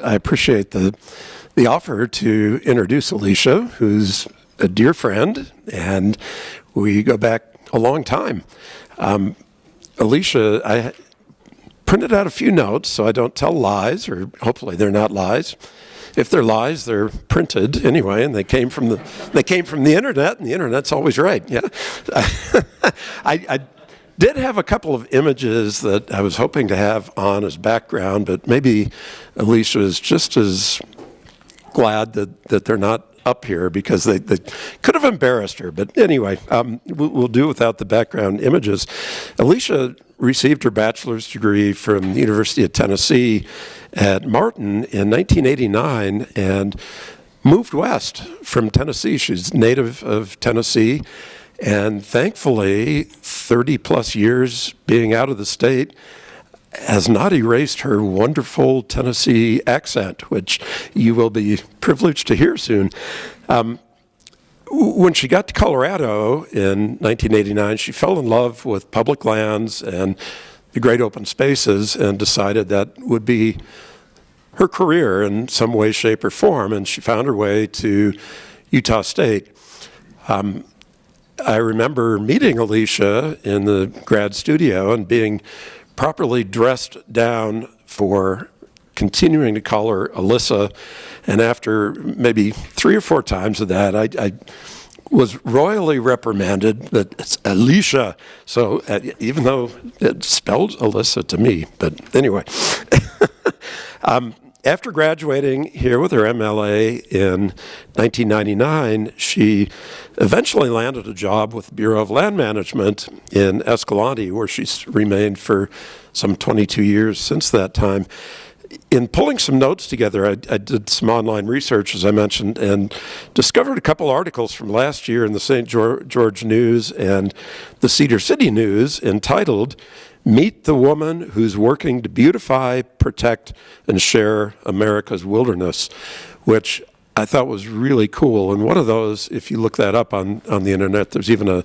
I appreciate the offer to introduce Alicia, who's a dear friend, and we go back a long time. Alicia, I printed out a few notes so I don't tell lies, or hopefully they're not lies. If they're lies, they're printed anyway, and they came from the internet, and the internet's always right. Yeah, I did have a couple of images that I was hoping to have on as background, but maybe Alicia is just as glad that they're not up here because they could have embarrassed her. But anyway, we'll do without the background images. Alicia received her bachelor's degree from the University of Tennessee at Martin in 1989 and moved west from Tennessee. She's native of Tennessee, and thankfully 30 plus years being out of the state has not erased her wonderful Tennessee accent, which you will be privileged to hear soon. When she got to Colorado in 1989, she fell in love with public lands and the great open spaces and decided that would be her career in some way, shape, or form, and she found her way to Utah State. I remember meeting Alicia in the grad studio and being properly dressed down for continuing to call her Alyssa, and after maybe 3 or 4 times of that, I was royally reprimanded that it's Alicia, so even though it's spelled Alyssa to me, but anyway. After graduating here with her MLA in 1999, she eventually landed a job with the Bureau of Land Management in Escalante, where she's remained for some 22 years since that time. In pulling some notes together, I did some online research, as I mentioned, and discovered a couple articles from last year in the St. George News and the Cedar City News entitled, "Meet the Woman Who's Working to Beautify, Protect, and Share America's Wilderness," which I thought was really cool. And one of those, if you look that up on the internet, there's even a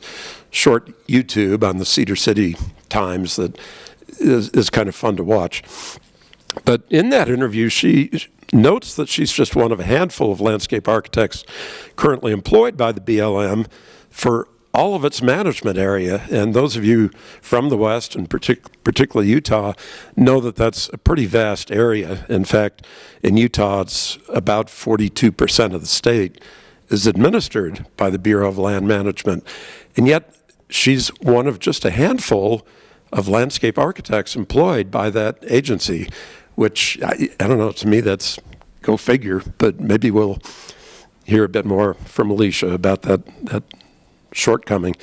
short YouTube on the Cedar City Times that is kind of fun to watch. But in that interview, she notes that she's just one of a handful of landscape architects currently employed by the BLM for all of its management area. And those of you from the West, and particularly Utah, know that that's a pretty vast area. In fact, in Utah, it's about 42% of the state is administered by the Bureau of Land Management. And yet, she's one of just a handful of landscape architects employed by that agency, which, I don't know, to me that's go figure, but maybe we'll hear a bit more from Alicia about that shortcoming.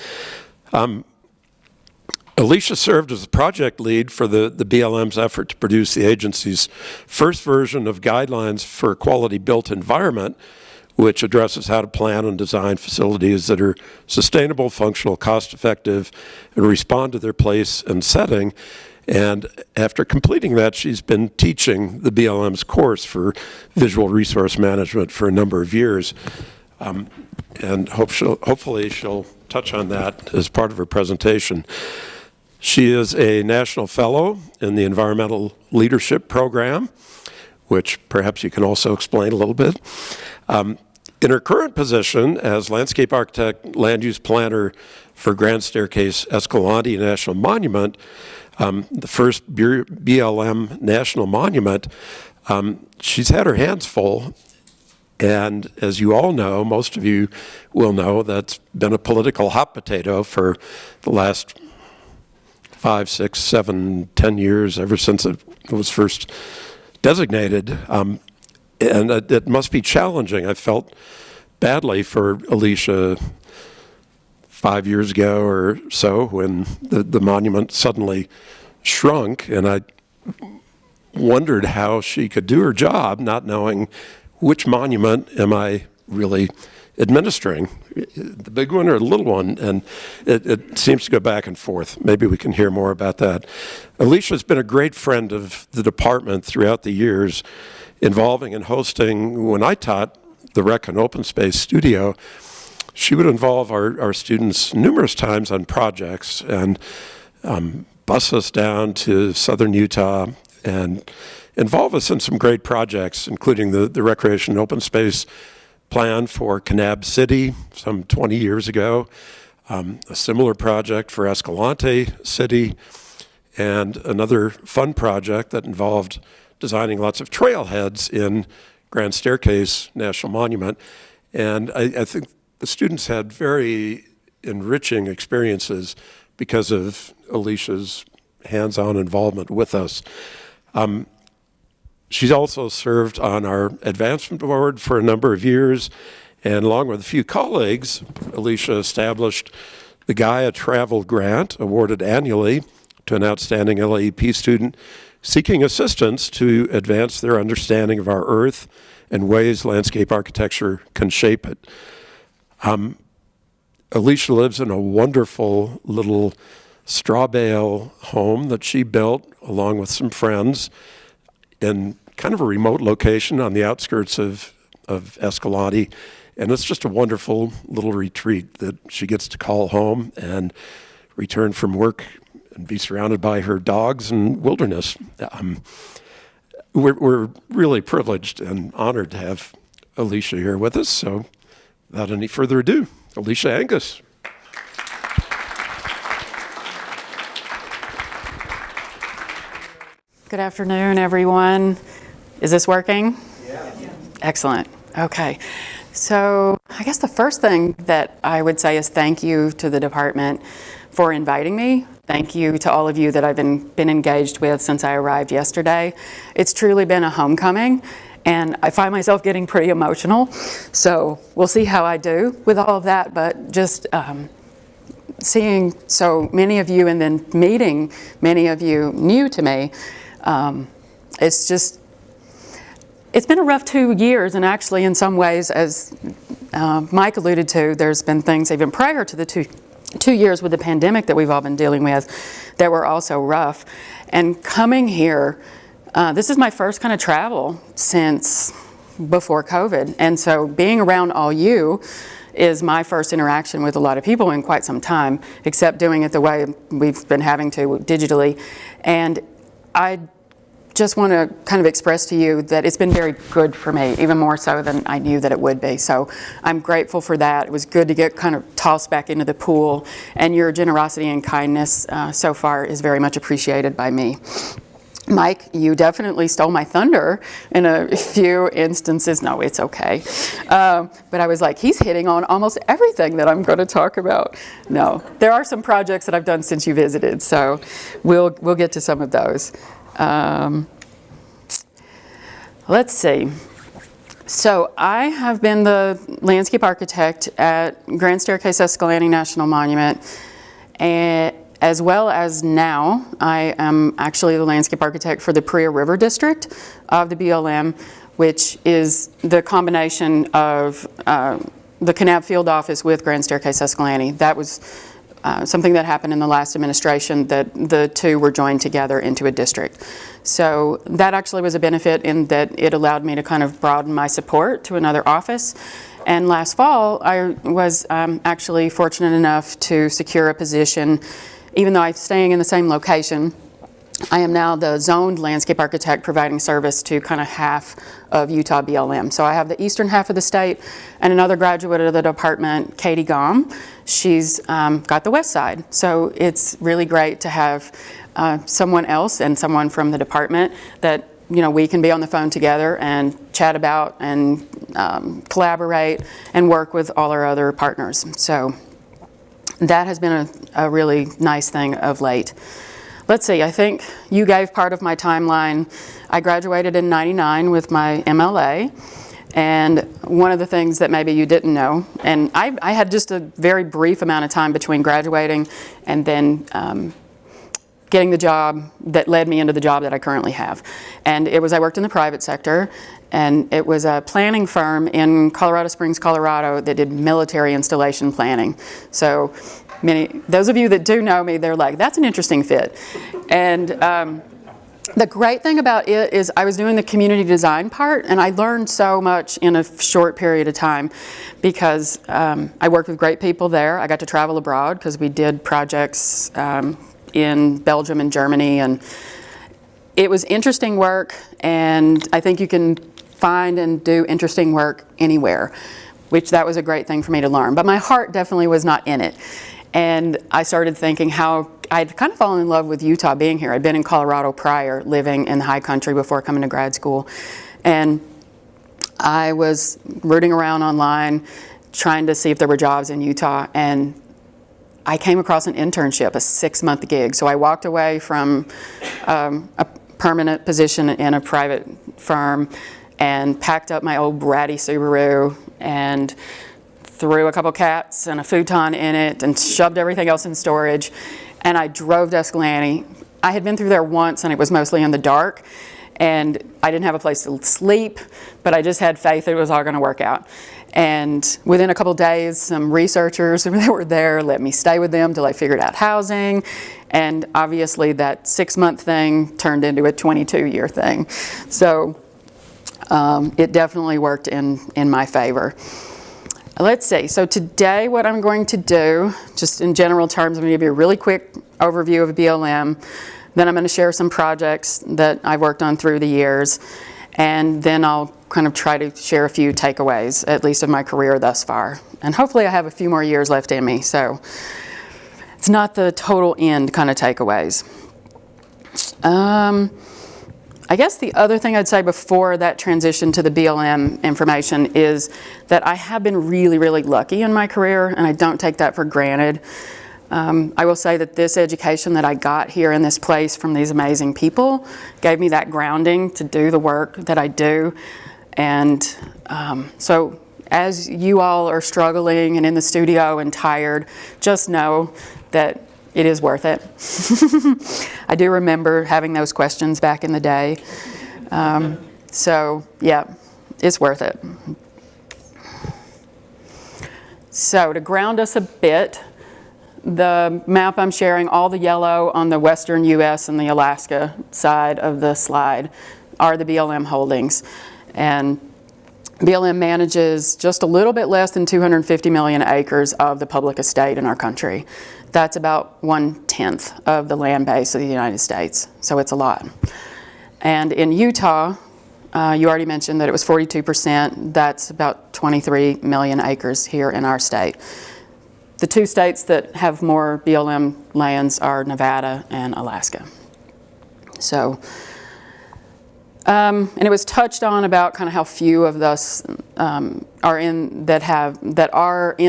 Alicia served as the project lead for the BLM's effort to produce the agency's first version of guidelines for a quality built environment, which addresses how to plan and design facilities that are sustainable, functional, cost-effective, and respond to their place and setting. And after completing that, she's been teaching the BLM's course for visual resource management for a number of years. And hopefully she'll touch on that as part of her presentation. She is a national fellow in the Environmental Leadership Program, which perhaps you can also explain a little bit. In her current position as landscape architect, land use planner for Grand Staircase-Escalante National Monument, the first BLM National Monument, she's had her hands full. And as you all know, most of you will know, that's been a political hot potato for the last 5, 6, 7, 10 years, ever since it was first designated. And it must be challenging. I felt badly for Alicia 5 years ago or so when the monument suddenly shrunk, and I wondered how she could do her job not knowing which monument am I really administering, the big one or the little one, and it seems to go back and forth. Maybe we can hear more about that. Alicia's been a great friend of the department throughout the years, involving and hosting. When I taught the Rec and Open Space Studio, she would involve our students numerous times on projects and bus us down to southern Utah and involve us in some great projects, including the recreation and open space plan for Kanab City some 20 years ago, a similar project for Escalante City, and another fun project that involved designing lots of trailheads in Grand Staircase National Monument. And I think the students had very enriching experiences because of Alicia's hands-on involvement with us. She's also served on our advancement board for a number of years, and along with a few colleagues, Alicia established the Gaia Travel Grant, awarded annually to an outstanding LAEP student seeking assistance to advance their understanding of our Earth and ways landscape architecture can shape it. Alicia lives in a wonderful little straw bale home that she built along with some friends in kind of a remote location on the outskirts of Escalante. And it's just a wonderful little retreat that she gets to call home and return from work and be surrounded by her dogs and wilderness. We're really privileged and honored to have Alicia here with us. So without any further ado, Alicia Angus. Good afternoon, everyone. Is this working? Yeah. Excellent. Okay. So I guess the first thing that I would say is thank you to the department for inviting me. Thank you to all of you that I've been engaged with since I arrived yesterday. It's truly been a homecoming, and I find myself getting pretty emotional. So we'll see how I do with all of that, but just seeing so many of you and then meeting many of you new to me, it's been a rough 2 years, and actually in some ways, as Mike alluded to, there's been things even prior to the two years with the pandemic that we've all been dealing with that were also rough. And coming here, this is my first kind of travel since before COVID. And so being around all you is my first interaction with a lot of people in quite some time, except doing it the way we've been having to digitally. And I just want to kind of express to you that it's been very good for me, even more so than I knew that it would be. So I'm grateful for that. It was good to get kind of tossed back into the pool, and your generosity and kindness so far is very much appreciated by me. Mike, you definitely stole my thunder in a few instances. No, it's okay. But I was like, he's hitting on almost everything that I'm going to talk about. No, there are some projects that I've done since you visited, so we'll get to some of those. Let's see. So I have been the landscape architect at Grand Staircase-Escalante National Monument, and as well as now I am actually the landscape architect for the Paria River District of the BLM, which is the combination of the Kanab Field Office with Grand Staircase-Escalante. That was something that happened in the last administration, that the two were joined together into a district. So that actually was a benefit in that it allowed me to kind of broaden my support to another office. And last fall, I was actually fortunate enough to secure a position, even though I'm staying in the same location. I am now the zoned landscape architect providing service to kind of half of Utah BLM. So I have the eastern half of the state, and another graduate of the department, Katie Gom, she's got the west side. So it's really great to have someone else and someone from the department that, you know, we can be on the phone together and chat about and collaborate and work with all our other partners. So that has been a really nice thing of late. Let's see, I think you gave part of my timeline. I graduated in '99 with my MLA, and one of the things that maybe you didn't know, and I had just a very brief amount of time between graduating and then getting the job that led me into the job that I currently have. And it was, I worked in the private sector, and it was a planning firm in Colorado Springs, Colorado that did military installation planning. So those of you that do know me, they're like, that's an interesting fit. And the great thing about it is I was doing the community design part, and I learned so much in a short period of time because I worked with great people there. I got to travel abroad because we did projects in Belgium and Germany, and it was interesting work, and I think you can find and do interesting work anywhere, which that was a great thing for me to learn. But my heart definitely was not in it. And I started thinking how I'd kind of fallen in love with Utah being here. I'd been in Colorado prior, living in the high country before coming to grad school. And I was rooting around online, trying to see if there were jobs in Utah, and I came across an internship, a 6-month gig. So I walked away from a permanent position in a private firm and packed up my old bratty Subaru and threw a couple cats and a futon in it and shoved everything else in storage. And I drove to Escalante. I had been through there once and it was mostly in the dark. And I didn't have a place to sleep, but I just had faith that it was all going to work out. And within a couple days, some researchers that were there let me stay with them till I figured out housing. And obviously that 6-month thing turned into a 22-year thing. So it definitely worked in my favor. Let's see, so today what I'm going to do, just in general terms, I'm going to give you a really quick overview of BLM. Then I'm going to share some projects that I've worked on through the years. And then I'll kind of try to share a few takeaways, at least of my career thus far. And hopefully I have a few more years left in me, so it's not the total end kind of takeaways. I guess the other thing I'd say before that transition to the BLM information is that I have been really, really lucky in my career, and I don't take that for granted. I will say that this education that I got here in this place from these amazing people gave me that grounding to do the work that I do. And so as you all are struggling and in the studio and tired, just know that it is worth it. I do remember having those questions back in the day. So yeah, it's worth it. So to ground us a bit, the map I'm sharing, all the yellow on the western US and the Alaska side of the slide are the BLM holdings. And BLM manages just a little bit less than 250 million acres of the public estate in our country. That's about 1/10 of the land base of the United States, so it's a lot. And in Utah, you already mentioned that it was 42%. That's about 23 million acres here in our state. The two states that have more BLM lands are Nevada and Alaska. So, and it was touched on about kind of how few of us are in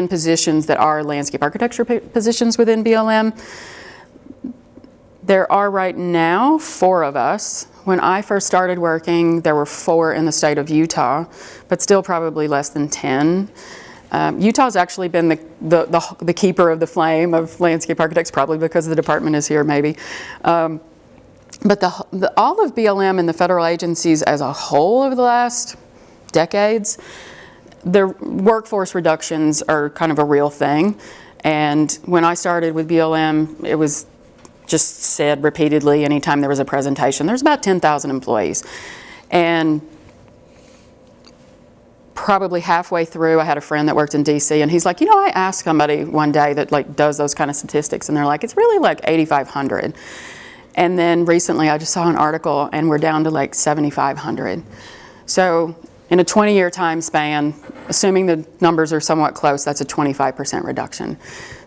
positions that are landscape architecture positions within BLM. There are right now 4 of us. When I first started working, there were 4 in the state of Utah, but still probably less than 10. Utah's actually been the keeper of the flame of landscape architects, probably because the department is here, maybe. But all of BLM and the federal agencies as a whole over the last decades, their workforce reductions are kind of a real thing. And when I started with BLM, it was just said repeatedly anytime there was a presentation, there's about 10,000 employees. And probably halfway through, I had a friend that worked in DC, and he's like, I asked somebody one day that does those kind of statistics, and they're like, it's really like 8,500. And then recently I just saw an article and we're down to like 7,500. So in a 20-year time span, assuming the numbers are somewhat close, that's a 25% reduction.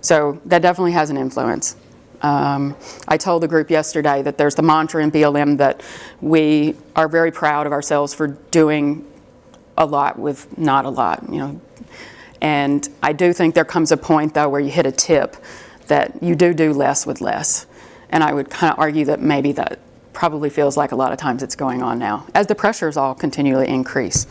So that definitely has an influence. I told the group yesterday that there's the mantra in BLM that we are very proud of ourselves for doing a lot with not a lot, And I do think there comes a point though where you hit a tip that you do less with less. And I would kind of argue that maybe that probably feels like a lot of times it's going on now, as the pressures all continually increase.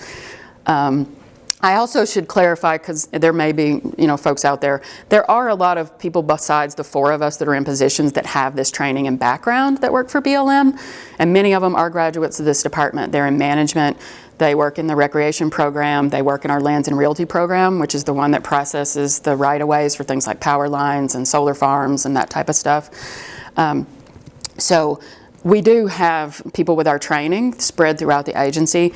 I also should clarify, because there may be folks out there, there are a lot of people besides the 4 of us that are in positions that have this training and background that work for BLM, and many of them are graduates of this department. They're in management, they work in the recreation program, they work in our lands and realty program, which is the one that processes the right-of-ways for things like power lines and solar farms and that type of stuff. So we do have people with our training spread throughout the agency,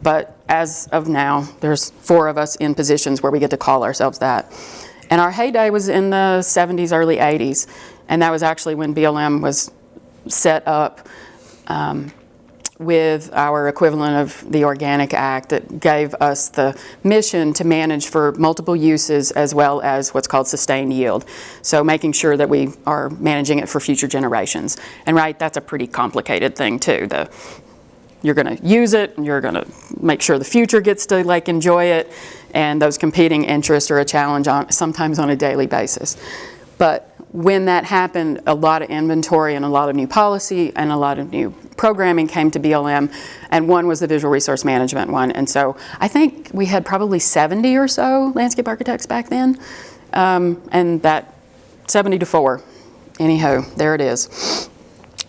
but as of now, there's 4 of us in positions where we get to call ourselves that. And our heyday was in the 70s, early 80s, and that was actually when BLM was set up with our equivalent of the Organic Act that gave us the mission to manage for multiple uses as well as what's called sustained yield. So making sure that we are managing it for future generations. And right, that's a pretty complicated thing too. You're going to use it, and you're going to make sure the future gets to like enjoy it, and those competing interests are a challenge sometimes on a daily basis. But when that happened, a lot of inventory and a lot of new policy and a lot of new programming came to BLM, and one was the visual resource management one. And so I think we had probably 70 or so landscape architects back then, and that 70 to 4. Anyhow, there it is.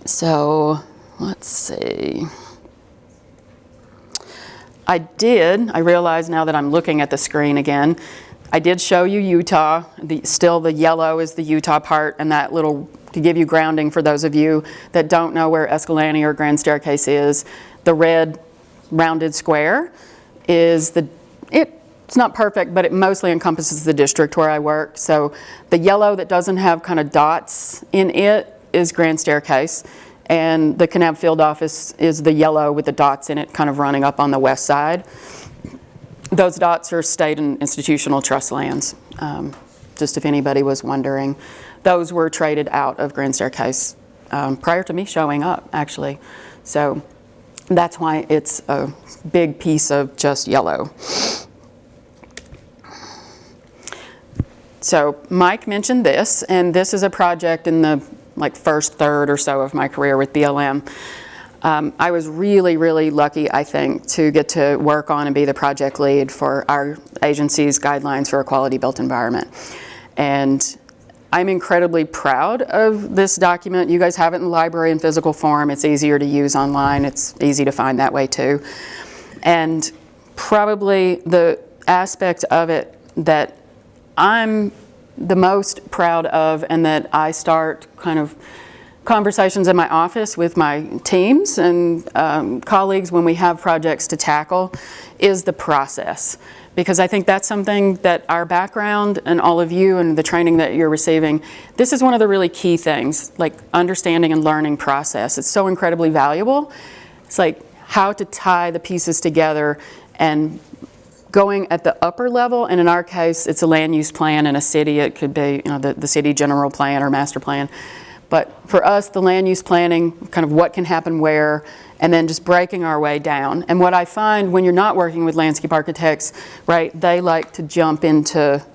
So let's see. I realize now that I'm looking at the screen again, I did show you Utah. Still the yellow is the Utah part, and that little, to give you grounding for those of you that don't know where Escalante or Grand Staircase is, the red rounded square is it's not perfect, but it mostly encompasses the district where I work. So the yellow that doesn't have kind of dots in it is Grand Staircase, and the Kanab Field Office is the yellow with the dots in it kind of running up on the west side. Those dots are state and institutional trust lands, just if anybody was wondering. Those were traded out of Grand Staircase prior to me showing up, actually. So that's why it's a big piece of just yellow. So Mike mentioned this, and this is a project in the first third or so of my career with BLM. I was really, really lucky, I think, to get to work on and be the project lead for our agency's guidelines for a quality built environment. And I'm incredibly proud of this document. You guys have it in the library in physical form. It's easier to use online. It's easy to find that way too. And probably the aspect of it that I'm the most proud of, and that I start kind of conversations in my office with my teams and colleagues when we have projects to tackle, is the process. Because I think that's something that our background and all of you and the training that you're receiving, this is one of the really key things, like understanding and learning process. It's so incredibly valuable. It's like how to tie the pieces together and going at the upper level, and in our case, it's a land use plan in a city. It could be, the city general plan or master plan. But for us, the land use planning, kind of what can happen where, and then just breaking our way down. And what I find when you're not working with landscape architects, right, they like to jump into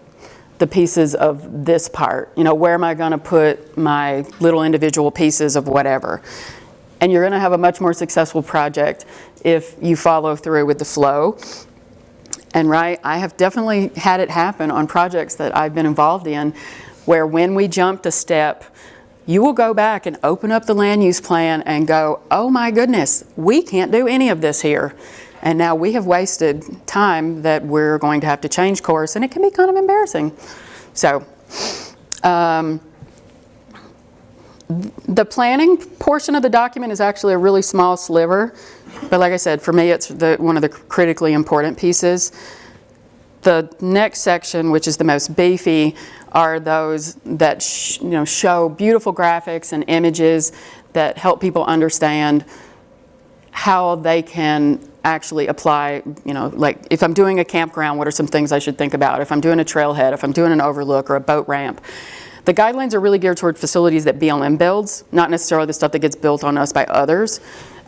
the pieces of this part. Where am I going to put my little individual pieces of whatever? And you're going to have a much more successful project if you follow through with the flow. And right, I have definitely had it happen on projects that I've been involved in, where when we jumped a step, you will go back and open up the land use plan and go, oh my goodness, we can't do any of this here. And now we have wasted time that we're going to have to change course, and it can be kind of embarrassing. So the planning portion of the document is actually a really small sliver, but like I said, for me it's one of the critically important pieces. The next section, which is the most beefy, are those that show beautiful graphics and images that help people understand how they can actually apply, like if I'm doing a campground, what are some things I should think about? If I'm doing a trailhead, if I'm doing an overlook or a boat ramp. The guidelines are really geared toward facilities that BLM builds, not necessarily the stuff that gets built on us by others.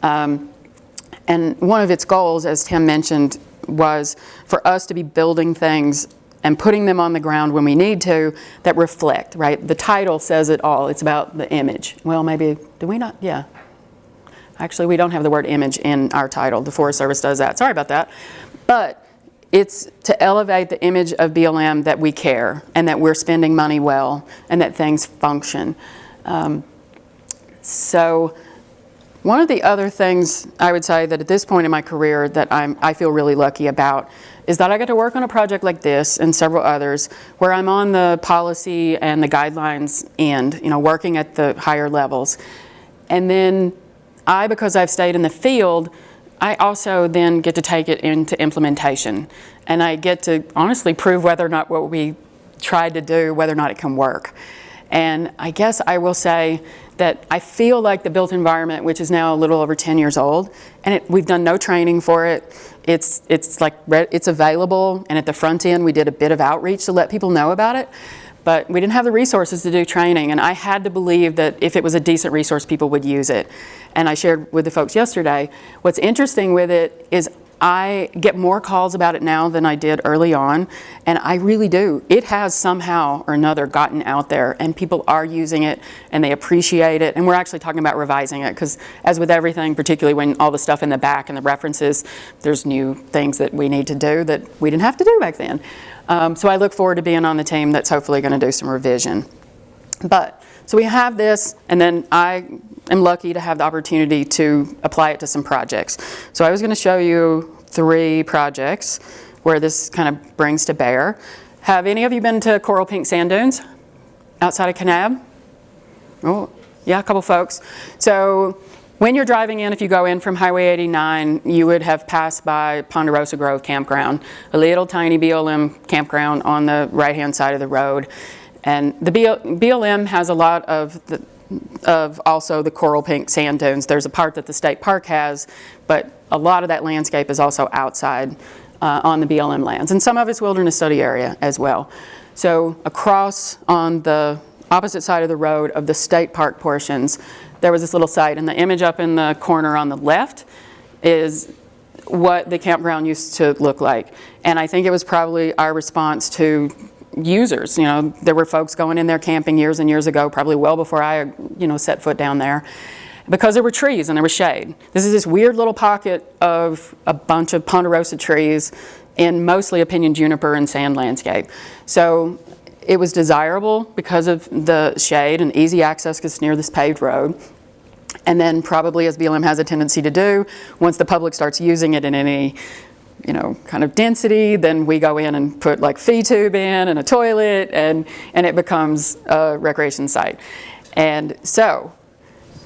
And one of its goals, as Tim mentioned, was for us to be building things and putting them on the ground when we need to that reflect, right? The title says it all. It's about the image. Well, maybe, do we not? Yeah. Actually, we don't have the word image in our title. The Forest Service does that. Sorry about that. But it's to elevate the image of BLM that we care and that we're spending money well and that things function. So one of the other things I would say that at this point in my career that I feel really lucky about is that I get to work on a project like this and several others where I'm on the policy and the guidelines end, working at the higher levels. And then because I've stayed in the field, I also then get to take it into implementation. And I get to honestly prove whether or not what we tried to do, whether or not it can work. And I guess I will say that I feel like the built environment, which is now a little over 10 years old, and we've done no training for it. It's available, and at the front end we did a bit of outreach to let people know about it, but we didn't have the resources to do training, and I had to believe that if it was a decent resource, people would use it. And I shared with the folks yesterday, what's interesting with it is I get more calls about it now than I did early on, and I really do. It has somehow or another gotten out there, and people are using it, and they appreciate it, and we're actually talking about revising it, because as with everything, particularly when all the stuff in the back and the references, there's new things that we need to do that we didn't have to do back then. So I look forward to being on the team that's hopefully going to do some revision. So we have this, and then I am lucky to have the opportunity to apply it to some projects. So I was going to show you 3 projects where this kind of brings to bear. Have any of you been to Coral Pink Sand Dunes outside of Kanab? Oh, yeah, a couple folks. So when you're driving in, if you go in from Highway 89, you would have passed by Ponderosa Grove Campground, a little tiny BLM campground on the right-hand side of the road. And the BLM has a lot of also the Coral Pink Sand Dunes. There's a part that the state park has, but a lot of that landscape is also outside on the BLM lands. And some of it's wilderness study area as well. So across on the opposite side of the road of the state park portions, there was this little site, and the image up in the corner on the left is what the campground used to look like. And I think it was probably our response to users. You know, there were folks going in there camping years and years ago, probably well before I, set foot down there, because there were trees and there was shade. This is this weird little pocket of a bunch of ponderosa trees in mostly a pinyon juniper and sand landscape. So it was desirable because of the shade and easy access because it's near this paved road. And then probably, as BLM has a tendency to do, once the public starts using it in any kind of density, then we go in and put like feed tube in and a toilet, and it becomes a recreation site. And so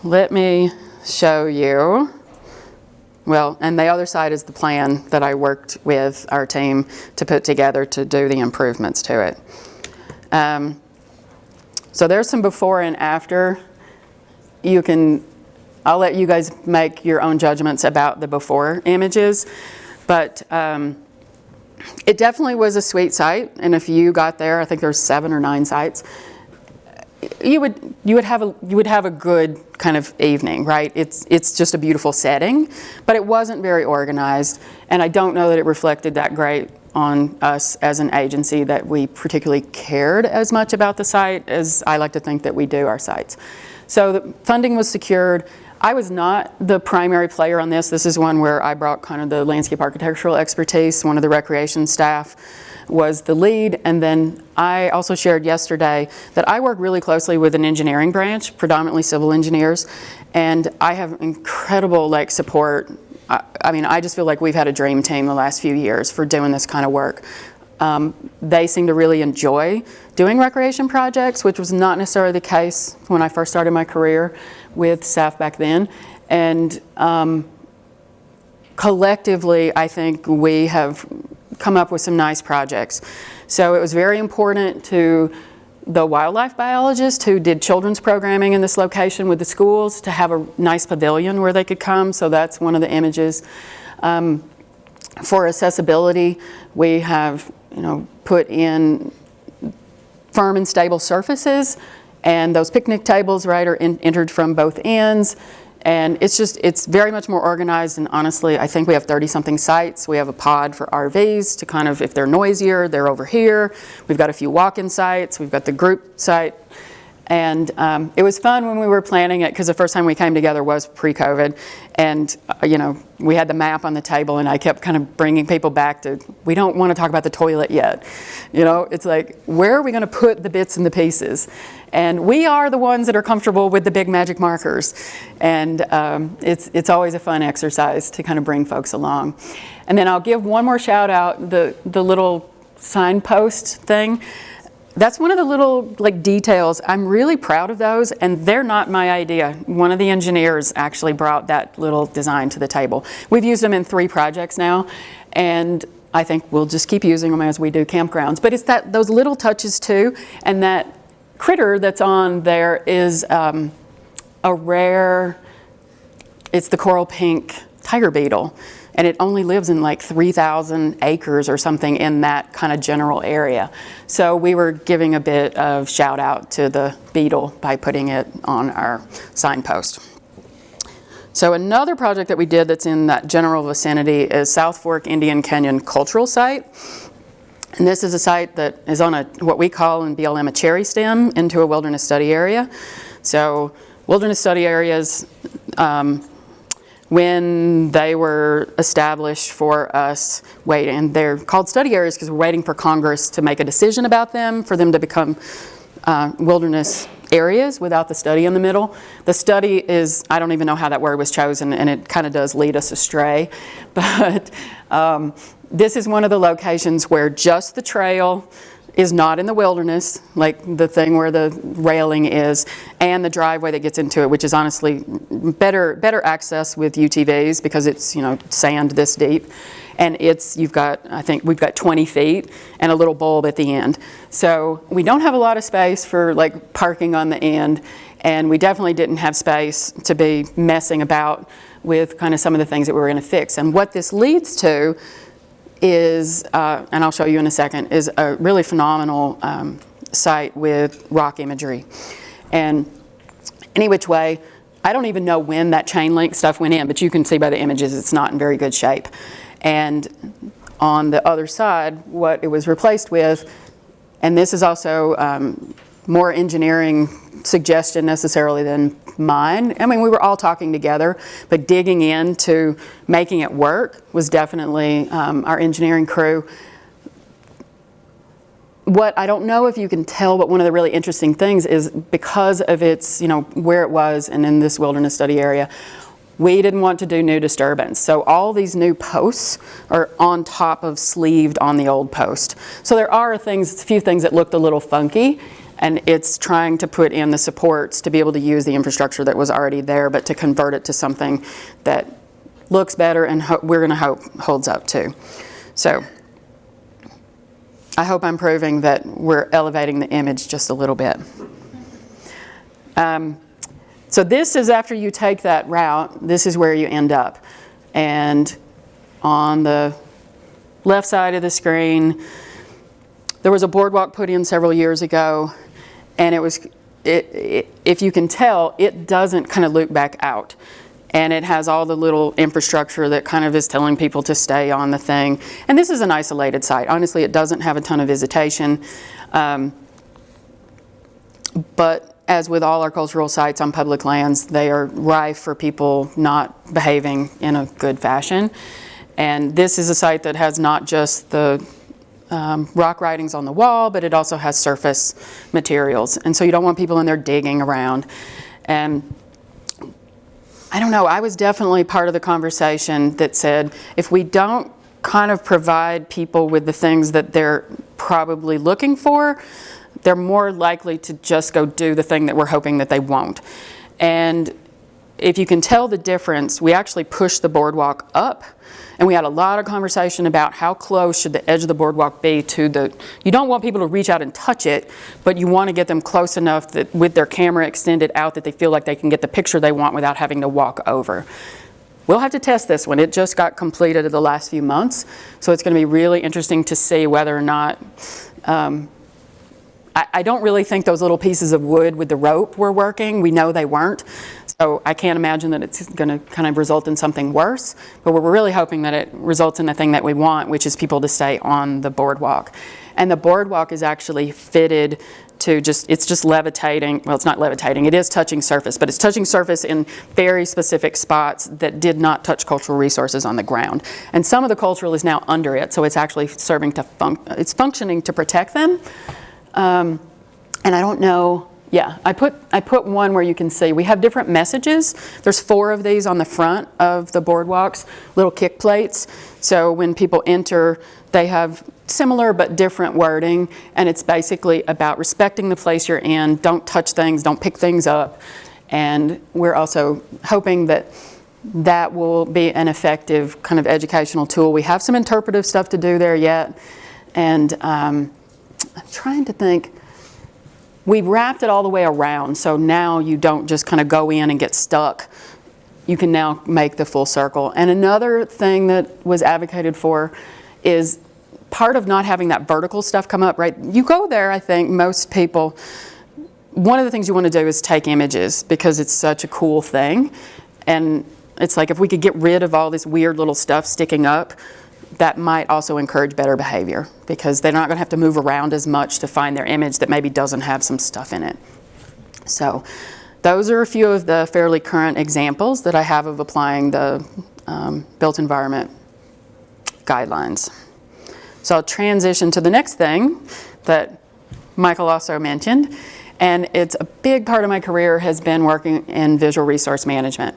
let me show you, and the other side is the plan that I worked with our team to put together to do the improvements to it. So there's some before and after. I'll let you guys make your own judgments about the before images. But it definitely was a sweet site, and if you got there, I think there's 7 or 9 sites. You would have a good kind of evening, right? It's just a beautiful setting, but it wasn't very organized, and I don't know that it reflected that great on us as an agency that we particularly cared as much about the site as I like to think that we do our sites. So the funding was secured. I was not the primary player on this. This is one where I brought kind of the landscape architectural expertise. One of the recreation staff was the lead. And then I also shared yesterday that I work really closely with an engineering branch, predominantly civil engineers. And I have incredible support. I just feel like we've had a dream team the last few years for doing this kind of work. They seem to really enjoy doing recreation projects, which was not necessarily the case when I first started my career with staff back then. And collectively, I think we have come up with some nice projects. So it was very important to the wildlife biologist who did children's programming in this location with the schools to have a nice pavilion where they could come. So that's one of the images. For accessibility, we have put in firm and stable surfaces, and those picnic tables, right, are entered from both ends. And it's very much more organized, and honestly, I think we have 30-something sites. We have a pod for RVs to kind of, if they're noisier, they're over here. We've got a few walk-in sites. We've got the group site. And it was fun when we were planning it, because the first time we came together was pre-COVID. And, we had the map on the table, and I kept kind of bringing people back to, we don't want to talk about the toilet yet. It's like, where are we going to put the bits and the pieces? And we are the ones that are comfortable with the big magic markers. And it's always a fun exercise to kind of bring folks along. And then I'll give one more shout out, the little signpost thing. That's one of the little details. I'm really proud of those, and they're not my idea. One of the engineers actually brought that little design to the table. We've used them in 3 projects now, and I think we'll just keep using them as we do campgrounds. But it's those little touches too, and that critter that's on there is a rare, it's the coral pink tiger beetle. And it only lives in like 3,000 acres or something in that kind of general area. So we were giving a bit of shout out to the beetle by putting it on our signpost. So another project that we did that's in that general vicinity is South Fork Indian Canyon Cultural Site. And this is a site that is on what we call in BLM a cherry stem into a wilderness study area. So wilderness study areas, when they were established for us, and they're called study areas because we're waiting for Congress to make a decision about them, for them to become wilderness areas without the study in the middle. The study is, I don't even know how that word was chosen, and it kind of does lead us astray, but this is one of the locations where just the trail is not in the wilderness, like the thing where the railing is, and the driveway that gets into it, which is honestly better access with UTVs because it's, sand this deep. And I think we've got 20 feet and a little bulb at the end. So we don't have a lot of space for like parking on the end, and we definitely didn't have space to be messing about with kind of some of the things that we were going to fix. And what this leads to is, and I'll show you in a second, is a really phenomenal site with rock imagery. And any which way, I don't even know when that chain link stuff went in, but you can see by the images it's not in very good shape. And on the other side, what it was replaced with, and this is also more engineering suggestion necessarily than mine. I mean, we were all talking together, but digging into making it work was definitely our engineering crew. What I don't know if you can tell, but one of the really interesting things is because of its, where it was and in this wilderness study area, we didn't want to do new disturbance. So all these new posts are on top of sleeved on the old post. So there are a few things that looked a little funky, and it's trying to put in the supports to be able to use the infrastructure that was already there, but to convert it to something that looks better and we're going to hope holds up too. So I hope I'm proving that we're elevating the image just a little bit. So this is after you take that route, this is where you end up. And on the left side of the screen, there was a boardwalk put in several years ago, and if you can tell, it doesn't kind of loop back out. And it has all the little infrastructure that kind of is telling people to stay on the thing. And this is an isolated site. Honestly, it doesn't have a ton of visitation. But as with all our cultural sites on public lands, they are rife for people not behaving in a good fashion. And this is a site that has not just the rock writings on the wall, but it also has surface materials. And so you don't want people in there digging around. And I don't know, I was definitely part of the conversation that said, if we don't kind of provide people with the things that they're probably looking for, they're more likely to just go do the thing that we're hoping that they won't. And if you can tell the difference, we actually pushed the boardwalk up, and we had a lot of conversation about how close should the edge of the boardwalk be to you don't want people to reach out and touch it, but you want to get them close enough that with their camera extended out that they feel like they can get the picture they want without having to walk over. We'll have to test this one. It just got completed in the last few months, so it's going to be really interesting to see whether or not I don't really think those little pieces of wood with the rope were working. We know they weren't. So I can't imagine that it's going to kind of result in something worse. But we're really hoping that it results in the thing that we want, which is people to stay on the boardwalk. And the boardwalk is actually fitted to it's just levitating. Well, it's not levitating. It is touching surface. But it's touching surface in very specific spots that did not touch cultural resources on the ground. And some of the cultural is now under it. So it's actually serving to it's functioning to protect them. And I don't know, yeah, I put one where you can see we have different messages. There's 4 of these on the front of the boardwalks, little kick plates. So when people enter, they have similar but different wording, and it's basically about respecting the place you're in, don't touch things, don't pick things up. And we're also hoping that that will be an effective kind of educational tool. We have some interpretive stuff to do there yet, and I'm trying to think. we wrapped it all the way around, so now you don't just kind of go in and get stuck. You can now make the full circle. And another thing that was advocated for is part of not having that vertical stuff come up, right? You go there, I think most people, one of the things you want to do is take images because it's such a cool thing. And it's like if we could get rid of all this weird little stuff sticking up, that might also encourage better behavior because they're not going to have to move around as much to find their image that maybe doesn't have some stuff in it. So those are a few of the fairly current examples that I have of applying the built environment guidelines. So I'll transition to the next thing that Michael also mentioned, and it's a big part of my career has been working in visual resource management.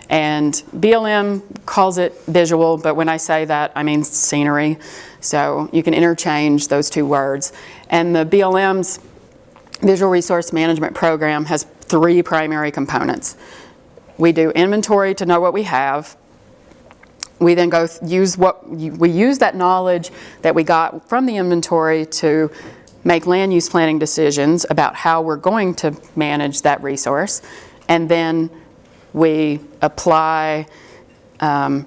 And BLM calls it visual, but when I say that, I mean scenery. So you can interchange those two words. And the BLM's Visual Resource Management Program has 3 primary components. We do inventory to know what we have. We then use that knowledge that we got from the inventory to make land use planning decisions about how we're going to manage that resource. And then we apply and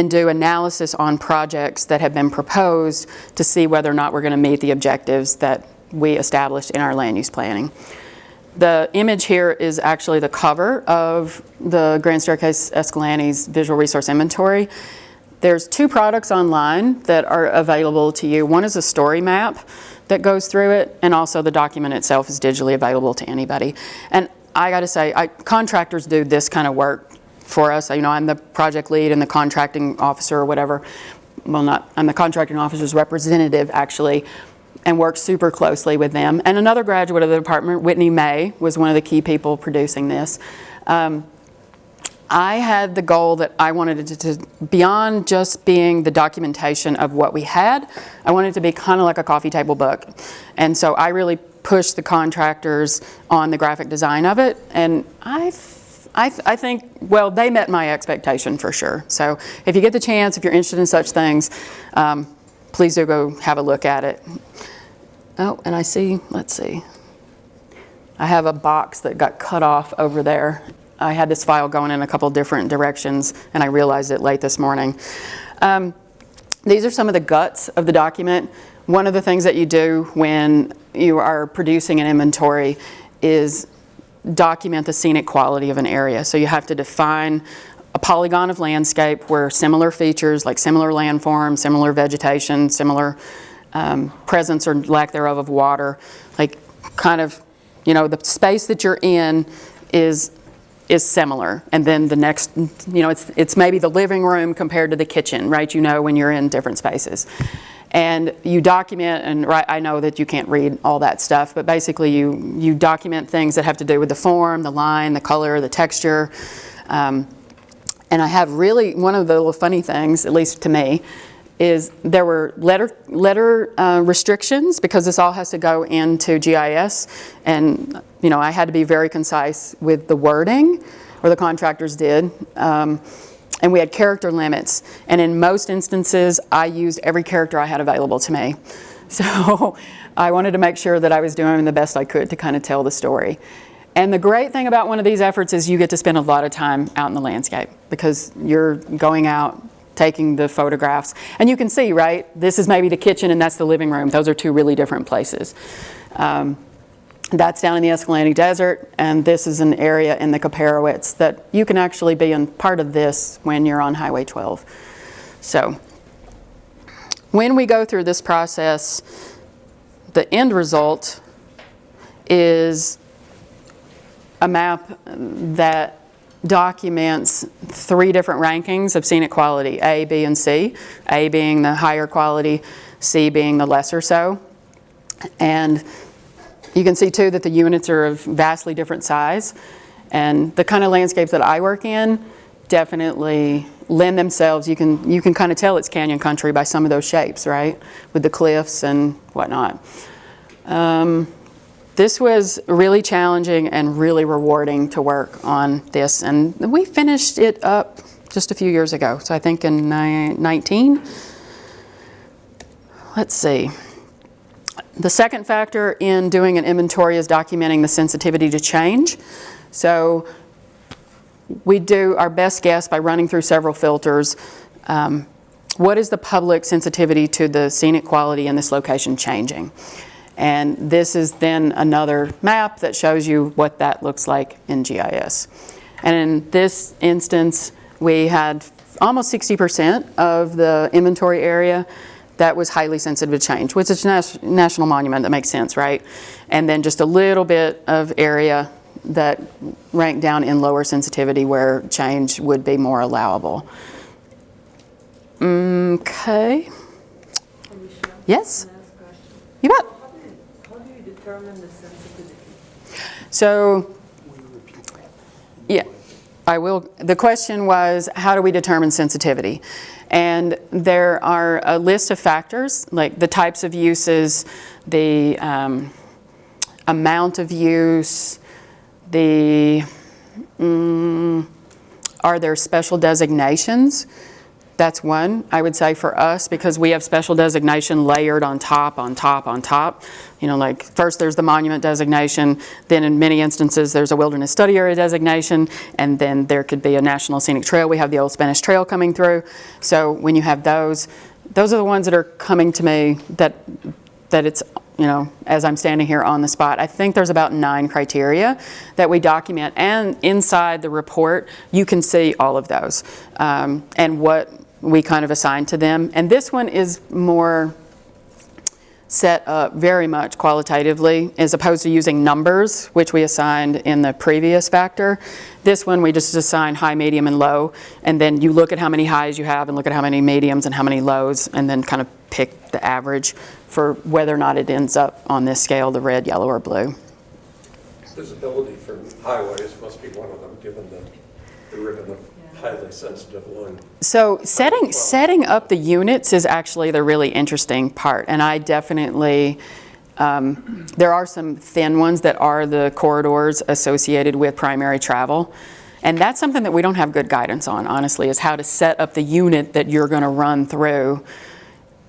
do analysis on projects that have been proposed to see whether or not we're going to meet the objectives that we established in our land use planning. The image here is actually the cover of the Grand Staircase-Escalante's Visual Resource Inventory. There's 2 products online that are available to you. One is a story map that goes through it, and also the document itself is digitally available to anybody. And I got to say, contractors do this kind of work for us. You know, I'm the project lead and the contracting officer or whatever. Well, I'm the contracting officer's representative, actually, and work super closely with them. And another graduate of the department, Whitney May, was one of the key people producing this. I had the goal that I wanted it to, beyond just being the documentation of what we had, I wanted it to be kind of like a coffee table book. And so I really pushed the contractors on the graphic design of it. And I think, well, they met my expectation for sure. So if you get the chance, if you're interested in such things, please do go have a look at it. Oh, and I see, let's see. I have a box that got cut off over there. I had this file going in a couple different directions, and I realized it late this morning. These are some of the guts of the document. One of the things that you do when you are producing an inventory is document the scenic quality of an area. So you have to define a polygon of landscape where similar features, like similar landform, similar vegetation, similar presence or lack thereof of water, like kind of, you know, the space that you're in is similar. And then the next, you know, it's maybe the living room compared to the kitchen, right? You know, when you're in different spaces. And you document, and right, I know that you can't read all that stuff, but basically you document things that have to do with the form, the line, the color, the texture. And I have really, one of the little funny things, at least to me, is there were letter restrictions because this all has to go into GIS, and you know I had to be very concise with the wording, or the contractors did, and we had character limits, and in most instances I used every character I had available to me. So I wanted to make sure that I was doing the best I could to kind of tell the story. And the great thing about one of these efforts is you get to spend a lot of time out in the landscape because you're going out, taking the photographs. And you can see, right, this is maybe the kitchen and that's the living room. Those are 2 really different places. That's down in the Escalante Desert, and this is an area in the Kaparowitz that you can actually be in part of this when you're on Highway 12. So when we go through this process, the end result is a map that documents 3 different rankings of scenic quality, A, B, and C. A being the higher quality, C being the lesser so. And you can see too that the units are of vastly different size. And the kind of landscapes that I work in definitely lend themselves. You can kind of tell it's canyon country by some of those shapes, right? With the cliffs and whatnot. This was really challenging and really rewarding to work on this, and we finished it up just a few years ago, so I think in 19. Let's see. The second factor in doing an inventory is documenting the sensitivity to change. So we do our best guess by running through several filters. What is the public sensitivity to the scenic quality in this location changing? And this is then another map that shows you what that looks like in GIS. And in this instance, we had almost 60% of the inventory area that was highly sensitive to change, which is a national monument. That makes sense, right? And then just a little bit of area that ranked down in lower sensitivity where change would be more allowable. Okay. Alicia, Yes? can I ask a question? You bet. How do you determine the sensitivity? So, yeah, I will. The question was, how do we determine sensitivity? And there are a list of factors, like the types of uses, the amount of use, are there special designations? That's one, I would say, for us, because we have special designation layered on top, on top, on top. You know, like first there's the monument designation, then in many instances there's a wilderness study area designation, and then there could be a national scenic trail. We have the Old Spanish Trail coming through. So when you have those are the ones that are coming to me that it's, you know, as I'm standing here on the spot. I think there's about 9 criteria that we document, and inside the report you can see all of those and what we kind of assign to them. And this one is more set up very much qualitatively as opposed to using numbers, which we assigned in the previous factor. This one we just assign high, medium, and low, and then you look at how many highs you have and look at how many mediums and how many lows, and then kind of pick the average for whether or not it ends up on this scale, the red, yellow, or blue. Visibility from highways must be one of them, given the ribbon of highly sensitive line. So setting up the units is actually the really interesting part, and I definitely, there are some thin ones that are the corridors associated with primary travel, and that's something that we don't have good guidance on, honestly, is how to set up the unit that you're going to run through.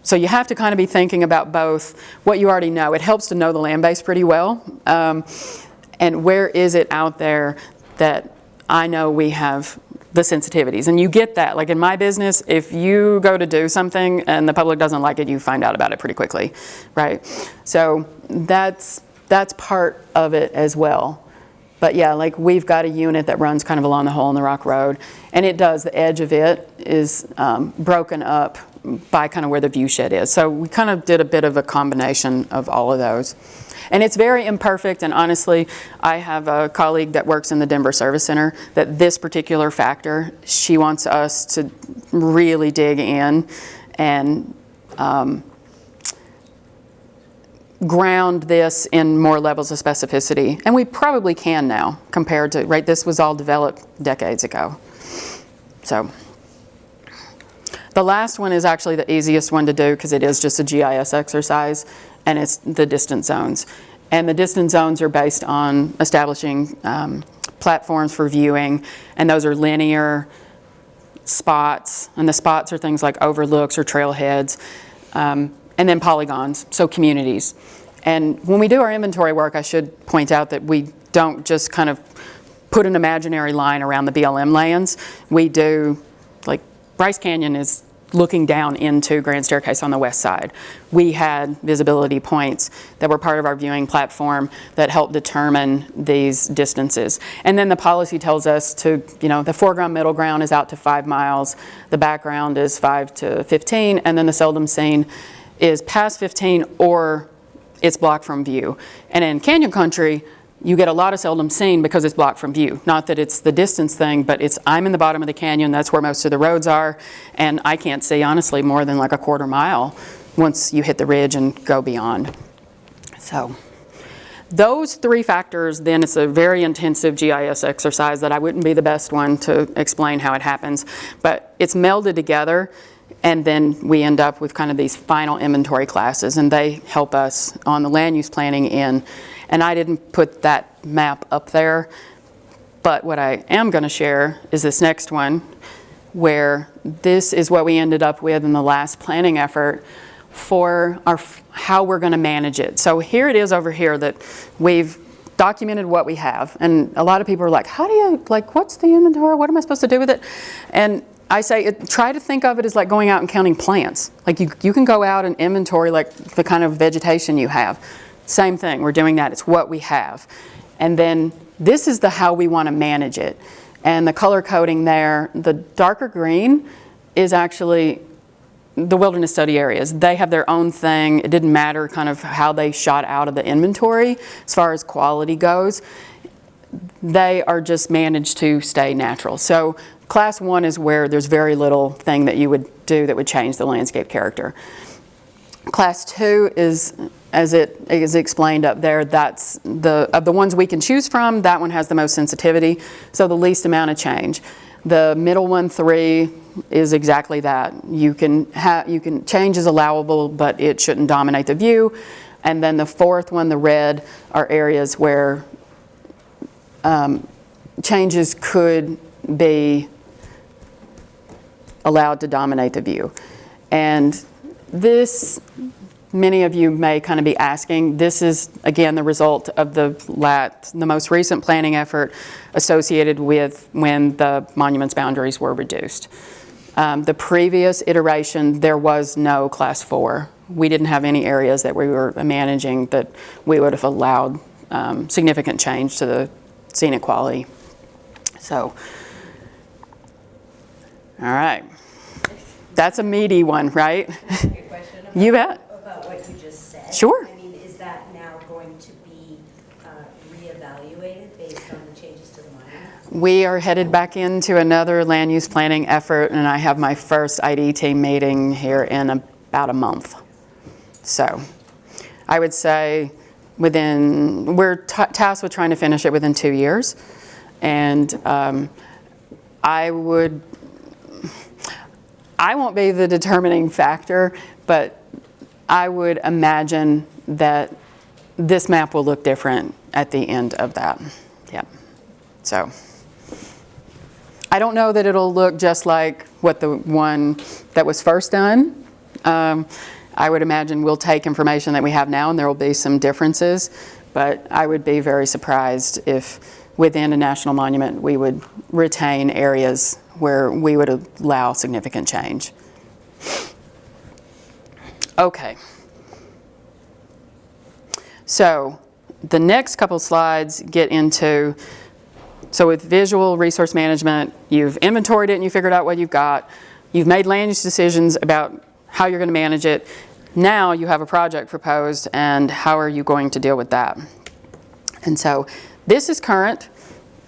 So you have to kind of be thinking about both what you already know. It helps to know the land base pretty well, and where is it out there that I know we have the sensitivities. And you get that. Like in my business, if you go to do something and the public doesn't like it, you find out about it pretty quickly, right? So that's part of it as well. But yeah, like we've got a unit that runs kind of along the Hole in the Rock Road, and it does, the edge of it is broken up by kind of where the view shed is. So we kind of did a bit of a combination of all of those. And it's very imperfect, and honestly, I have a colleague that works in the Denver Service Center that this particular factor, she wants us to really dig in and ground this in more levels of specificity. And we probably can now, compared to, right, this was all developed decades ago. So the last one is actually the easiest one to do because it is just a GIS exercise, and it's the distance zones. And the distance zones are based on establishing platforms for viewing, and those are linear spots, and the spots are things like overlooks or trailheads, and then polygons, so communities. And when we do our inventory work, I should point out that we don't just kind of put an imaginary line around the BLM lands. We do, like Bryce Canyon is looking down into Grand Staircase on the west side. We had visibility points that were part of our viewing platform that helped determine these distances. And then the policy tells us to, you know, the foreground, middle ground is out to 5 miles, the background is 5 to 15, and then the seldom seen is past 15 or it's blocked from view. And in canyon country, you get a lot of seldom seen because it's blocked from view. Not that it's the distance thing, but it's I'm in the bottom of the canyon, that's where most of the roads are, and I can't see, honestly, more than like a quarter mile once you hit the ridge and go beyond. So those 3 factors, then it's a very intensive GIS exercise that I wouldn't be the best one to explain how it happens, but it's melded together, and then we end up with kind of these final inventory classes, and they help us on the land use planning end. And I didn't put that map up there, but what I am going to share is this next one, where this is what we ended up with in the last planning effort for how we're going to manage it. So here it is over here that we've documented what we have. And a lot of people are like, how do you, like, what's the inventory? What am I supposed to do with it? And I say, try to think of it as like going out and counting plants. Like you can go out and inventory like the kind of vegetation you have. Same thing, we're doing that, it's what we have. And then this is the how we want to manage it. And the color coding there, the darker green is actually the wilderness study areas. They have their own thing. It didn't matter kind of how they shot out of the inventory as far as quality goes. They are just managed to stay natural. So class 1 is where there's very little thing that you would do that would change the landscape character. Class 2 is, as it is explained up there, that's of the ones we can choose from, that one has the most sensitivity, so the least amount of change. The middle one, 3, is exactly that. You can change is allowable, but it shouldn't dominate the view. And then the 4th one, the red, are areas where changes could be allowed to dominate the view. And this, many of you may kind of be asking, this is again the result of the most recent planning effort associated with when the monument's boundaries were reduced. The previous iteration, there was no class 4. We didn't have any areas that we were managing that we would have allowed significant change to the scenic quality. So, all right. That's a meaty one, right? Can I ask you a question You bet. about what you just said? Sure. I mean, is that now going to be reevaluated based on the changes to the monument? We are headed back into another land use planning effort, and I have my first ID team meeting here in about a month. So I would say we're tasked with trying to finish it within 2 years. And I won't be the determining factor, but I would imagine that this map will look different at the end of that. Yep. So I don't know that it'll look just like what the one that was first done. I would imagine we'll take information that we have now and there will be some differences, but I would be very surprised if within a national monument we would retain areas where we would allow significant change. Okay. So the next couple slides get into, so with visual resource management, you've inventoried it and you figured out what you've got. You've made land use decisions about how you're going to manage it. Now you have a project proposed, and how are you going to deal with that? And so this is current,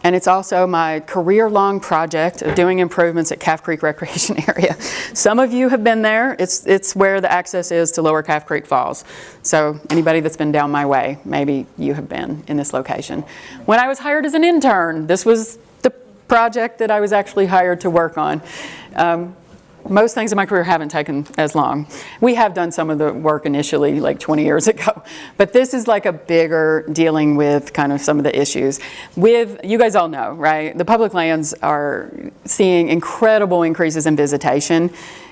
and it's also my career-long project of doing improvements at Calf Creek Recreation Area. Some of you have been there. It's where the access is to Lower Calf Creek Falls. So anybody that's been down my way, maybe you have been in this location. When I was hired as an intern, this was the project that I was actually hired to work on. Most things in my career haven't taken as long. We have done some of the work initially like 20 years ago, but this is like a bigger dealing with kind of some of the issues. You guys all know, right? The public lands are seeing incredible increases in visitation,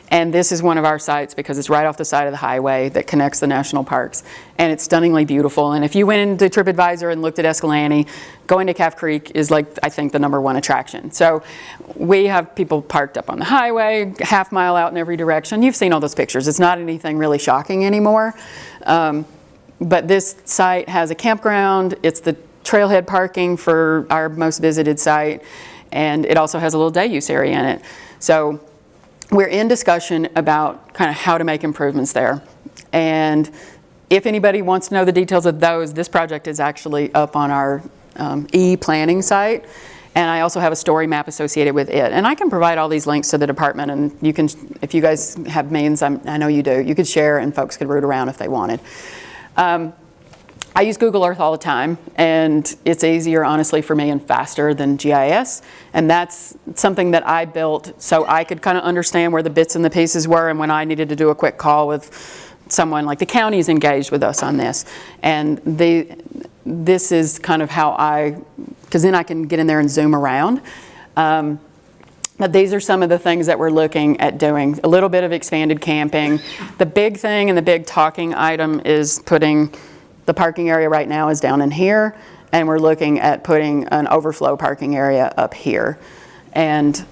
and this is one of our sites because it's right off the side of the highway that connects the national parks, and it's stunningly beautiful. And if you went into TripAdvisor and looked at Escalante, going to Calf Creek is like, I think, the #1 attraction. So we have people parked up on the highway, half mile out in every direction. You've seen all those pictures. It's not anything really shocking anymore. But this site has a campground. It's the trailhead parking for our most visited site, and it also has a little day use area in it. So we're in discussion about kind of how to make improvements there. And if anybody wants to know the details of those, this project is actually up on our e-planning site. And I also have a story map associated with it. And I can provide all these links to the department, and you can, if you guys have means, I know you do, you could share and folks could root around if they wanted. I use Google Earth all the time, and it's easier, honestly, for me and faster than GIS. And that's something that I built so I could kind of understand where the bits and the pieces were, and when I needed to do a quick call with someone, like the county's engaged with us on this. And this is kind of how because then I can get in there and zoom around. But these are some of the things that we're looking at doing. A little bit of expanded camping. The big thing and the big talking item is putting, the parking area right now is down in here, and we're looking at putting an overflow parking area up here. And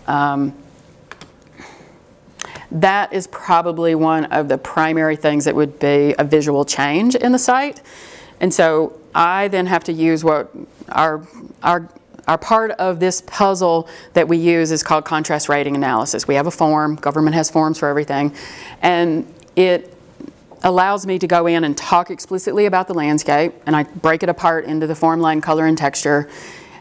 that is probably one of the primary things that would be a visual change in the site. And so I then have to use what our part of this puzzle that we use is called contrast rating analysis. We have a form, government has forms for everything, and it allows me to go in and talk explicitly about the landscape, and I break it apart into the form, line, color, and texture.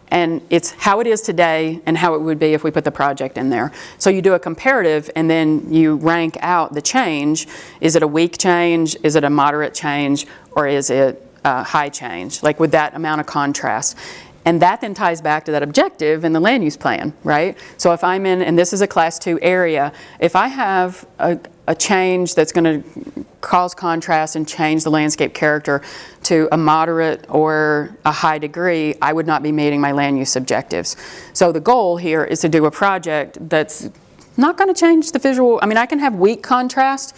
And it's how it is today and how it would be if we put the project in there. So you do a comparative and then you rank out the change. Is it a weak change? Is it a moderate change? Or is it a high change? Like with that amount of contrast. And that then ties back to that objective in the land use plan, right? So if I'm in, and this is a class 2 area, if I have a change that's going to cause contrast and change the landscape character to a moderate or a high degree, I would not be meeting my land use objectives. So the goal here is to do a project that's not going to change the visual. I mean, I can have weak contrast,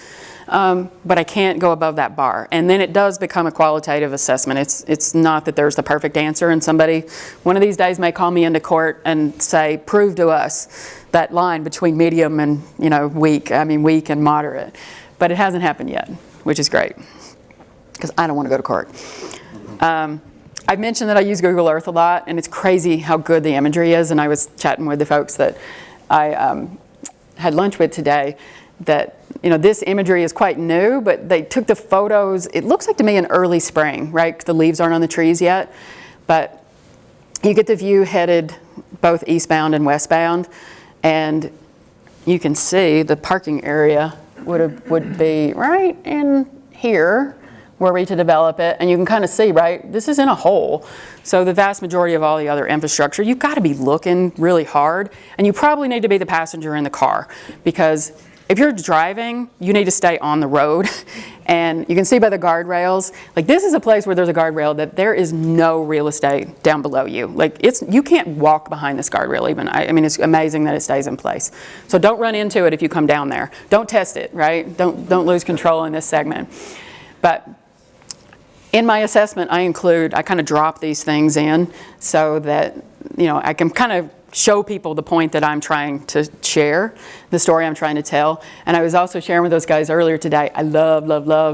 but I can't go above that bar. And then it does become a qualitative assessment. It's not that there's the perfect answer, and somebody one of these days may call me into court and say, prove to us that line between medium and weak and moderate. But it hasn't happened yet, which is great, because I don't want to go to court. I've mentioned that I use Google Earth a lot, and it's crazy how good the imagery is. And I was chatting with the folks that I had lunch with today, that this imagery is quite new, but they took the photos. It looks like to me in early spring, right? The leaves aren't on the trees yet, but you get the view headed both eastbound and westbound, and you can see the parking area would be right in here were we to develop it, and you can kind of see, right, this is in a hole. So the vast majority of all the other infrastructure, you've got to be looking really hard, and you probably need to be the passenger in the car, because if you're driving, you need to stay on the road. And you can see by the guardrails, like this is a place where there's a guardrail that there is no real estate down below you. Like you can't walk behind this guardrail even. I mean, it's amazing that it stays in place. So don't run into it if you come down there. Don't test it, right? Don't lose control in this segment. But in my assessment, I kind of drop these things in so that, I can kind of show people the point that I'm trying to share, the story I'm trying to tell. And I was also sharing with those guys earlier today, I love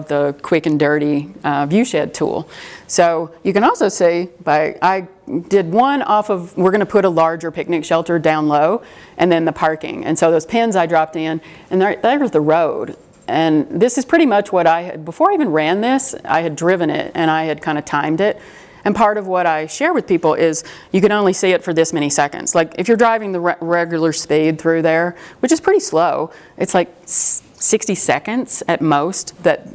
the quick and dirty viewshed tool. So you can also see, I did one off of, we're going to put a larger picnic shelter down low, and then the parking. And so those pins I dropped in, and there's the road. And this is pretty much what I had, before I even ran this, I had driven it and I had kind of timed it. And part of what I share with people is you can only see it for this many seconds. Like if you're driving the regular speed through there, which is pretty slow, it's like 60 seconds at most that,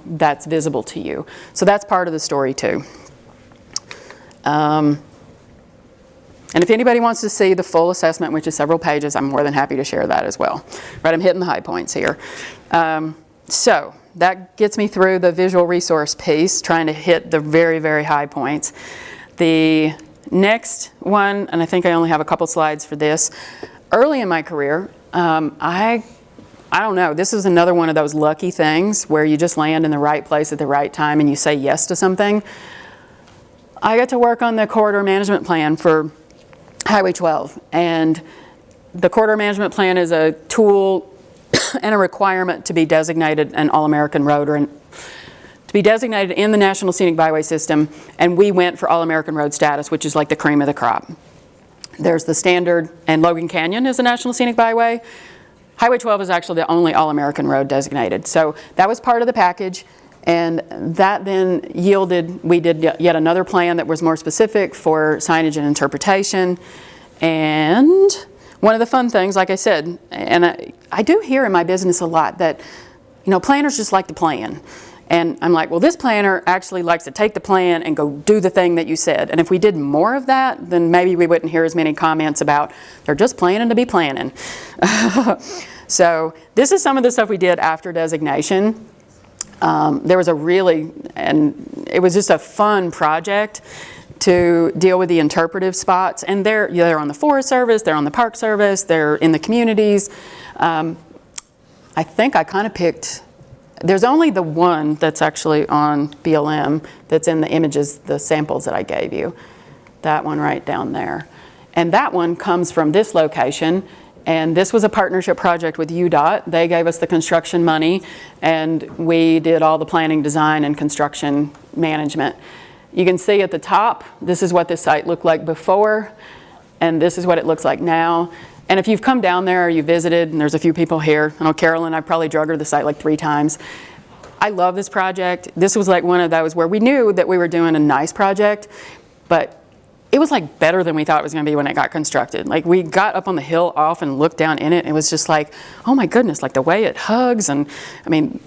that's visible to you. So that's part of the story too. And if anybody wants to see the full assessment, which is several pages, I'm more than happy to share that as well. Right, I'm hitting the high points here. So that gets me through the visual resource piece, trying to hit the very, very high points. The next one, and I think I only have a couple slides for this. Early in my career, I don't know, this is another one of those lucky things where you just land in the right place at the right time and you say yes to something. I got to work on the corridor management plan for Highway 12, and the corridor management plan is a tool and a requirement to be designated an All-American road, or to be designated in the National Scenic Byway System, and we went for All-American road status, which is like the cream of the crop. There's the standard, and Logan Canyon is a National Scenic Byway. Highway 12 is actually the only All-American road designated. So that was part of the package, and that then yielded, we did yet another plan that was more specific for signage and interpretation. And one of the fun things, like I said, and I do hear in my business a lot that, planners just like to plan. And I'm like, well, this planner actually likes to take the plan and go do the thing that you said. And if we did more of that, then maybe we wouldn't hear as many comments about they're just planning to be planning. So this is some of the stuff we did after designation. There was and it was just a fun project to deal with the interpretive spots. And they're on the Forest Service, they're on the Park Service, they're in the communities. I think I kind of picked, there's only the one that's actually on BLM that's in the images, the samples that I gave you. That one right down there. And that one comes from this location. And this was a partnership project with UDOT. They gave us the construction money, and we did all the planning, design, and construction management. You can see at the top, this is what this site looked like before, and this is what it looks like now. And if you've come down there or you visited, and there's a few people here, I know Carolyn, I probably drug her to the site like 3 times. I love this project. This was like one of those where we knew that we were doing a nice project, but it was like better than we thought it was going to be when it got constructed. Like we got up on the hill off and looked down in it. It was just like, oh my goodness, like the way it hugs. And I mean,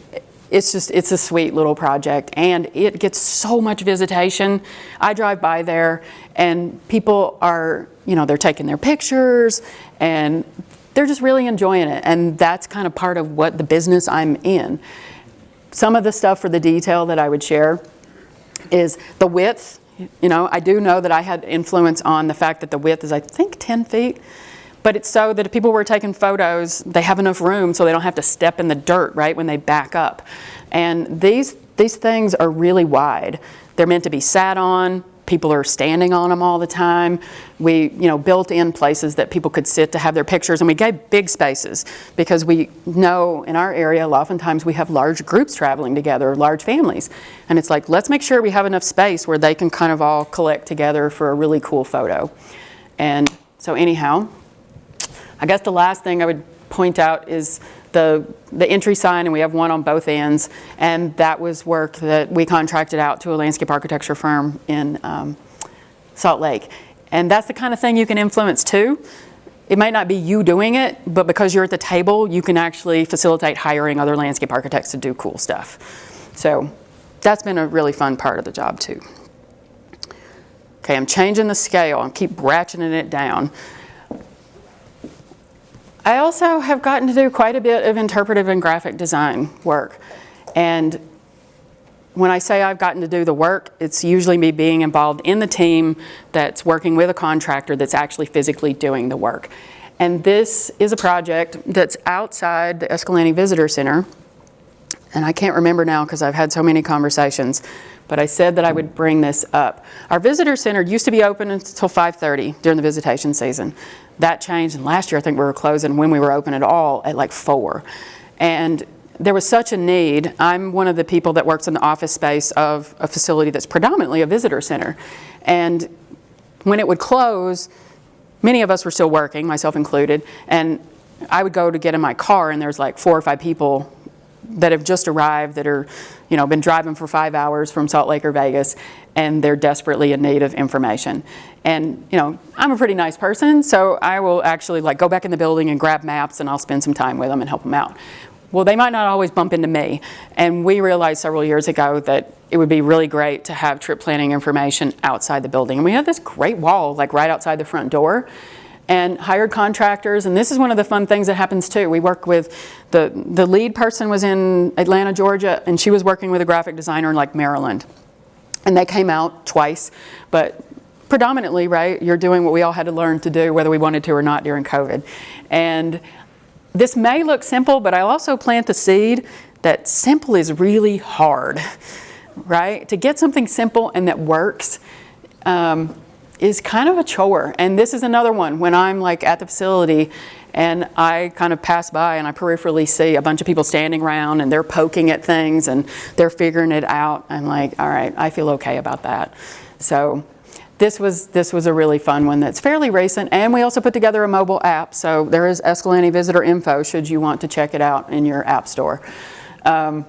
it's a sweet little project, and it gets so much visitation. I drive by there and people are, you know, they're taking their pictures and they're just really enjoying it. And that's kind of part of what the business I'm in. Some of the stuff for the detail that I would share is the width. You know, I do know that I had influence on the fact that the width is, I think, 10 feet. But it's so that if people were taking photos, they have enough room so they don't have to step in the dirt, right, when they back up. And these things are really wide. They're meant to be sat on. People are standing on them all the time. We, you know, built in places that people could sit to have their pictures, and we gave big spaces because we know in our area, oftentimes we have large groups traveling together, large families. And it's like, let's make sure we have enough space where they can kind of all collect together for a really cool photo. And so anyhow, I guess the last thing I would point out is the entry sign, and we have one on both ends, and that was work that we contracted out to a landscape architecture firm in Salt Lake. And that's the kind of thing you can influence too. It might not be you doing it, but because you're at the table, you can actually facilitate hiring other landscape architects to do cool stuff. So that's been a really fun part of the job too. Okay, I'm changing the scale. I keep ratcheting it down. I also have gotten to do quite a bit of interpretive and graphic design work. And when I say I've gotten to do the work, it's usually me being involved in the team that's working with a contractor that's actually physically doing the work. And this is a project that's outside the Escalante Visitor Center. And I can't remember now because I've had so many conversations, but I said that I would bring this up. Our visitor center used to be open until 5:30 during the visitation season. That changed, and last year I think we were closing when we were open at all at like 4. And there was such a need. I'm one of the people that works in the office space of a facility that's predominantly a visitor center. And when it would close, many of us were still working, myself included, and I would go to get in my car and there's like 4 or 5 people that have just arrived that are, you know, been driving for 5 hours from Salt Lake or Vegas, and they're desperately in need of information. And, you know, I'm a pretty nice person, so I will actually like go back in the building and grab maps and I'll spend some time with them and help them out. Well, they might not always bump into me. And we realized several years ago that it would be really great to have trip planning information outside the building. And we had this great wall, like right outside the front door, and hired contractors. And this is one of the fun things that happens too. We work with, the lead person was in Atlanta, Georgia, and she was working with a graphic designer in like Maryland. And they came out twice, but predominantly, right, you're doing what we all had to learn to do, whether we wanted to or not during COVID. And this may look simple, but I'll also plant the seed that simple is really hard, right? To get something simple and that works is kind of a chore. And this is another one when I'm like at the facility and I kind of pass by and I peripherally see a bunch of people standing around and they're poking at things and they're figuring it out. I'm like, all right, I feel okay about that. So this was a really fun one that's fairly recent, and we also put together a mobile app. So there is Escalante Visitor Info should you want to check it out in your app store. One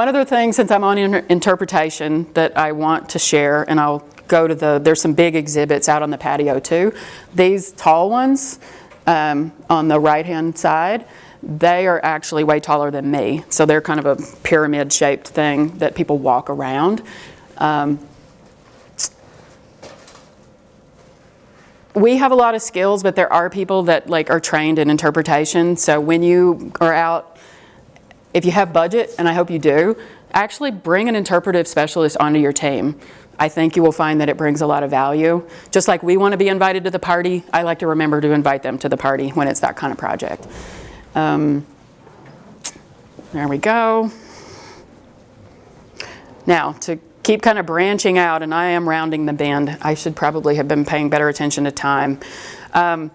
other thing, since I'm on interpretation, that I want to share, and I'll go to there's some big exhibits out on the patio too. These tall ones on the right-hand side, they are actually way taller than me. So they're kind of a pyramid-shaped thing that people walk around. We have a lot of skills, but there are people that like are trained in interpretation. So when you are out, if you have budget, and I hope you do, actually bring an interpretive specialist onto your team. I think you will find that it brings a lot of value. Just like we want to be invited to the party, I like to remember to invite them to the party when it's that kind of project. There we go. Now, to keep kind of branching out, and I am rounding the bend, I should probably have been paying better attention to time. I've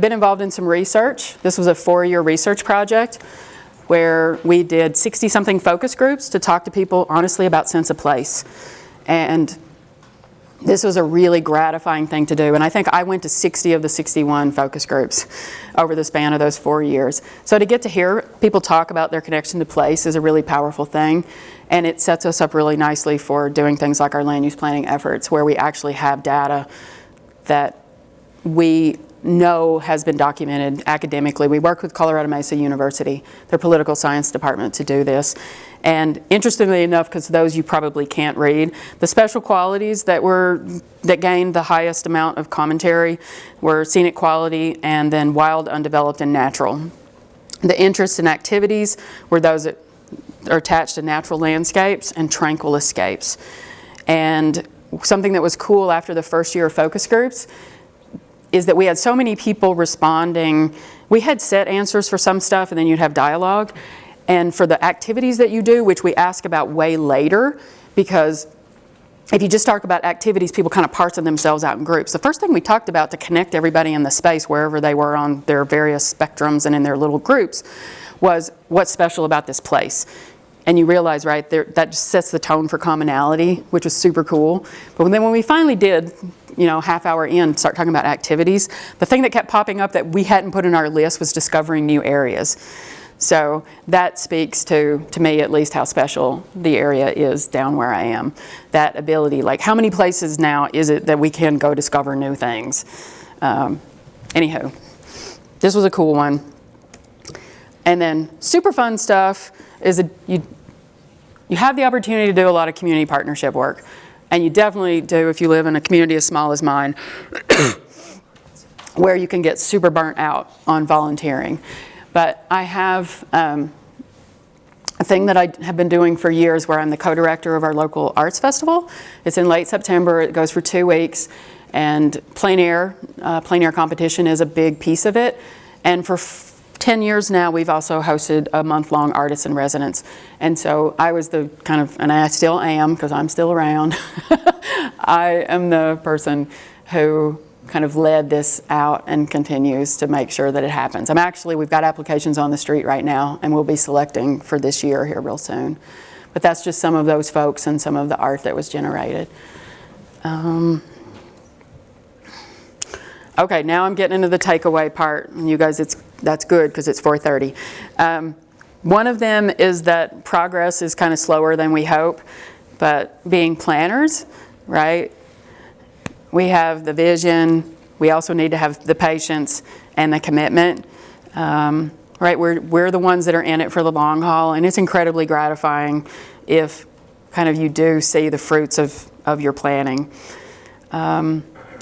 been involved in some research. This was a 4-year research project where we did 60-something focus groups to talk to people honestly about sense of place. And this was a really gratifying thing to do. And I think I went to 60 of the 61 focus groups over the span of those 4 years. So to get to hear people talk about their connection to place is a really powerful thing. And it sets us up really nicely for doing things like our land use planning efforts, where we actually have data that we know has been documented academically. We work with Colorado Mesa University, their political science department, to do this. And interestingly enough, because those you probably can't read, the special qualities that gained the highest amount of commentary were scenic quality and then wild, undeveloped, and natural. The interests and activities were those that are attached to natural landscapes and tranquil escapes. And something that was cool after the first year of focus groups is that we had so many people responding. We had set answers for some stuff, and then you'd have dialogue. And for the activities that you do, which we ask about way later, because if you just talk about activities, people kind of parcel themselves out in groups. The first thing we talked about to connect everybody in the space, wherever they were on their various spectrums and in their little groups, was what's special about this place. And you realize, right, that just sets the tone for commonality, which was super cool. But then when we finally did, half hour in, start talking about activities, the thing that kept popping up that we hadn't put in our list was discovering new areas. So that speaks to me at least, how special the area is down where I am. That ability, like how many places now is it that we can go discover new things? Anywho, this was a cool one. And then super fun stuff is you have the opportunity to do a lot of community partnership work. And you definitely do if you live in a community as small as mine, where you can get super burnt out on volunteering. But I have a thing that I have been doing for years where I'm the co-director of our local arts festival. It's in late September. It goes for 2 weeks. And plein air competition is a big piece of it. And for 10 years now, we've also hosted a month-long artist in residence. And so I was the and I still am, because I'm still around, I am the person who kind of led this out and continues to make sure that it happens. We've got applications on the street right now, and we'll be selecting for this year here real soon. But that's just some of those folks and some of the art that was generated. Okay, now I'm getting into the takeaway part. And you guys, that's good because it's 4:30. One of them is that progress is kind of slower than we hope, but being planners, right? We have the vision. We also need to have the patience and the commitment, right? We're the ones that are in it for the long haul, and it's incredibly gratifying if kind of you do see the fruits of your planning.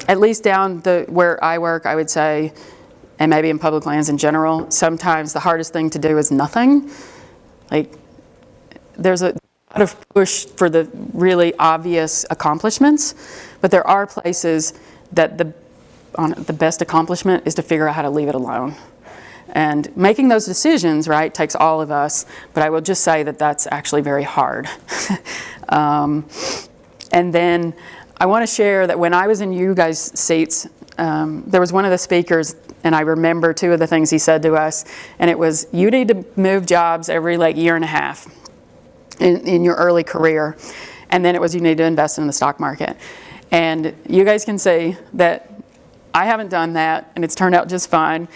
At least down where I work, I would say, and maybe in public lands in general, sometimes the hardest thing to do is nothing. Like, there's a lot of push for the really obvious accomplishments, but there are places that the best accomplishment is to figure out how to leave it alone. And making those decisions, right, takes all of us, but I will just say that that's actually very hard. And then I want to share that when I was in you guys' seats, there was one of the speakers, and I remember 2 of the things he said to us, and it was, you need to move jobs every year and a half in your early career, and then it was, you need to invest in the stock market. And you guys can see that I haven't done that, and it's turned out just fine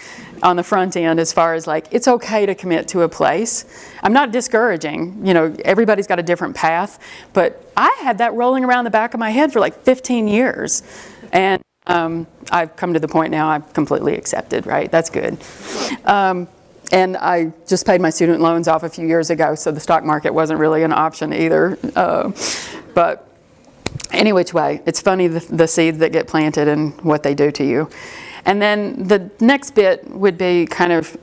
on the front end as far as it's okay to commit to a place. I'm not discouraging, everybody's got a different path, but I had that rolling around the back of my head for 15 years. And I've come to the point now I've completely accepted, right? That's good. And I just paid my student loans off a few years ago, so the stock market wasn't really an option either. But any which way, it's funny the seeds that get planted and what they do to you. And then the next bit would be kind of,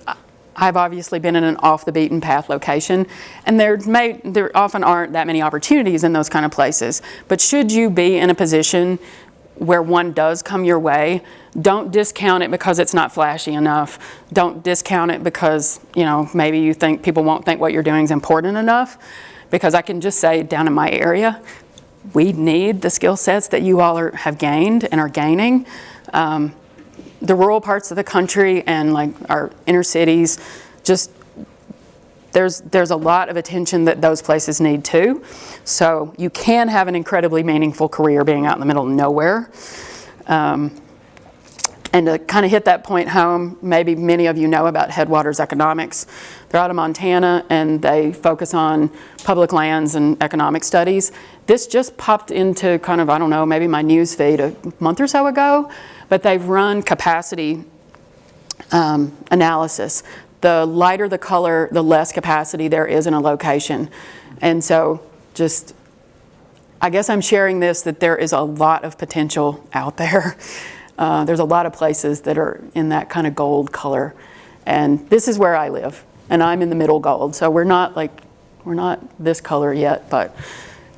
I've obviously been in an off the beaten path location, and there often aren't that many opportunities in those kind of places. But should you be in a position where one does come your way, don't discount it because it's not flashy enough. Don't discount it because, you know, maybe you think people won't think what you're doing is important enough. Because I can just say down in my area, we need the skill sets that you all have gained and are gaining. The rural parts of the country and like our inner cities, just there's a lot of attention that those places need too. So you can have an incredibly meaningful career being out in the middle of nowhere. And to kind of hit that point home, maybe many of you know about Headwaters Economics. They're out of Montana and they focus on public lands and economic studies. This just popped into kind of, I don't know, maybe my news feed a month or so ago, but they've run capacity analysis. The lighter the color, the less capacity there is in a location. And so just, I guess I'm sharing this, that there is a lot of potential out there. There's a lot of places that are in that kind of gold color. And this is where I live, and I'm in the middle gold. So we're not this color yet, but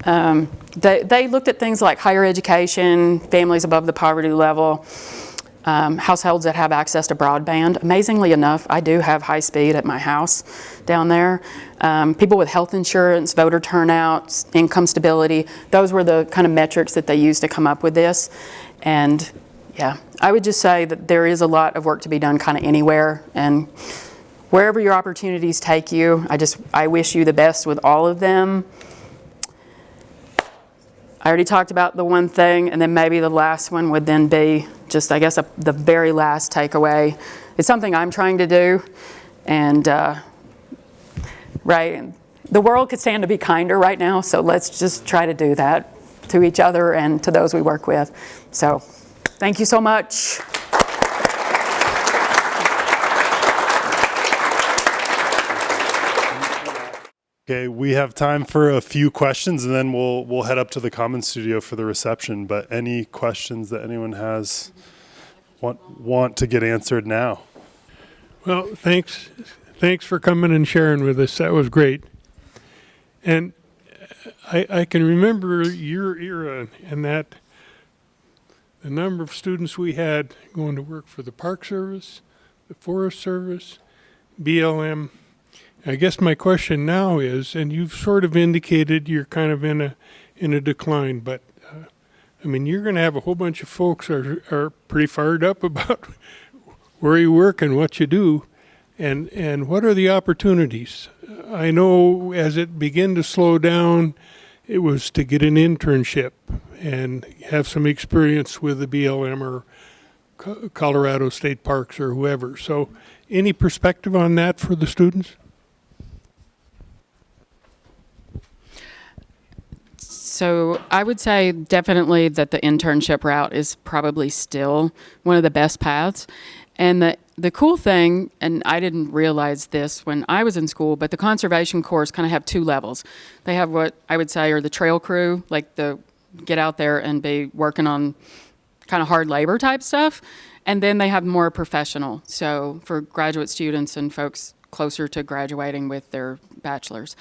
they looked at things like higher education, families above the poverty level, households that have access to broadband. Amazingly enough, I do have high speed at my house down there. People with health insurance, voter turnout, income stability, those were the kind of metrics that they used to come up with this. And yeah, I would just say that there is a lot of work to be done kind of anywhere, and wherever your opportunities take you, I wish you the best with all of them. I already talked about the one thing, and then maybe the last one would then be just, I guess, the very last takeaway. It's something I'm trying to do, and right, the world could stand to be kinder right now, so let's just try to do that to each other and to those we work with. So, thank you so much. Okay, we have time for a few questions, and then we'll head up to the common studio for the reception. But any questions that anyone has want to get answered now? Well, thanks for coming and sharing with us. That was great. And I can remember your era and that the number of students we had going to work for the Park Service, the Forest Service, BLM. I guess my question now is, and you've sort of indicated you're kind of in a decline, but I mean, you're going to have a whole bunch of folks are pretty fired up about where you work and what you do, and what are the opportunities? I know as it began to slow down, it was to get an internship and have some experience with the BLM or Colorado State Parks or whoever. So any perspective on that for the students? So I would say definitely that the internship route is probably still one of the best paths. And the cool thing, and I didn't realize this when I was in school, but the conservation corps kind of have two levels. They have what I would say are the trail crew, like the get out there and be working on kind of hard labor type stuff. And then they have more professional, so for graduate students and folks closer to graduating with their bachelor's.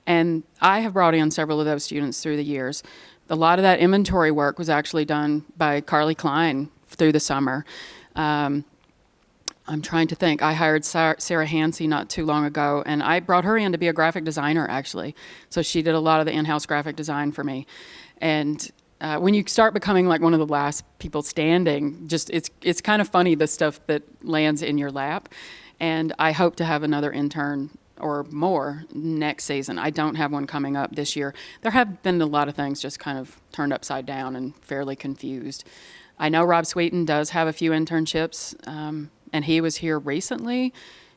And I have brought in several of those students through the years. A lot of that inventory work was actually done by Carly Klein through the summer. I'm trying to think. I hired Sarah Hansey not too long ago, and I brought her in to be a graphic designer, actually. So she did a lot of the in-house graphic design for me. And when you start becoming like one of the last people standing, just it's kind of funny, the stuff that lands in your lap. And I hope to have another intern or more next season. I don't have one coming up this year. There have been a lot of things just kind of turned upside down and fairly confused. I know Rob Sweeten does have a few internships, and he was here recently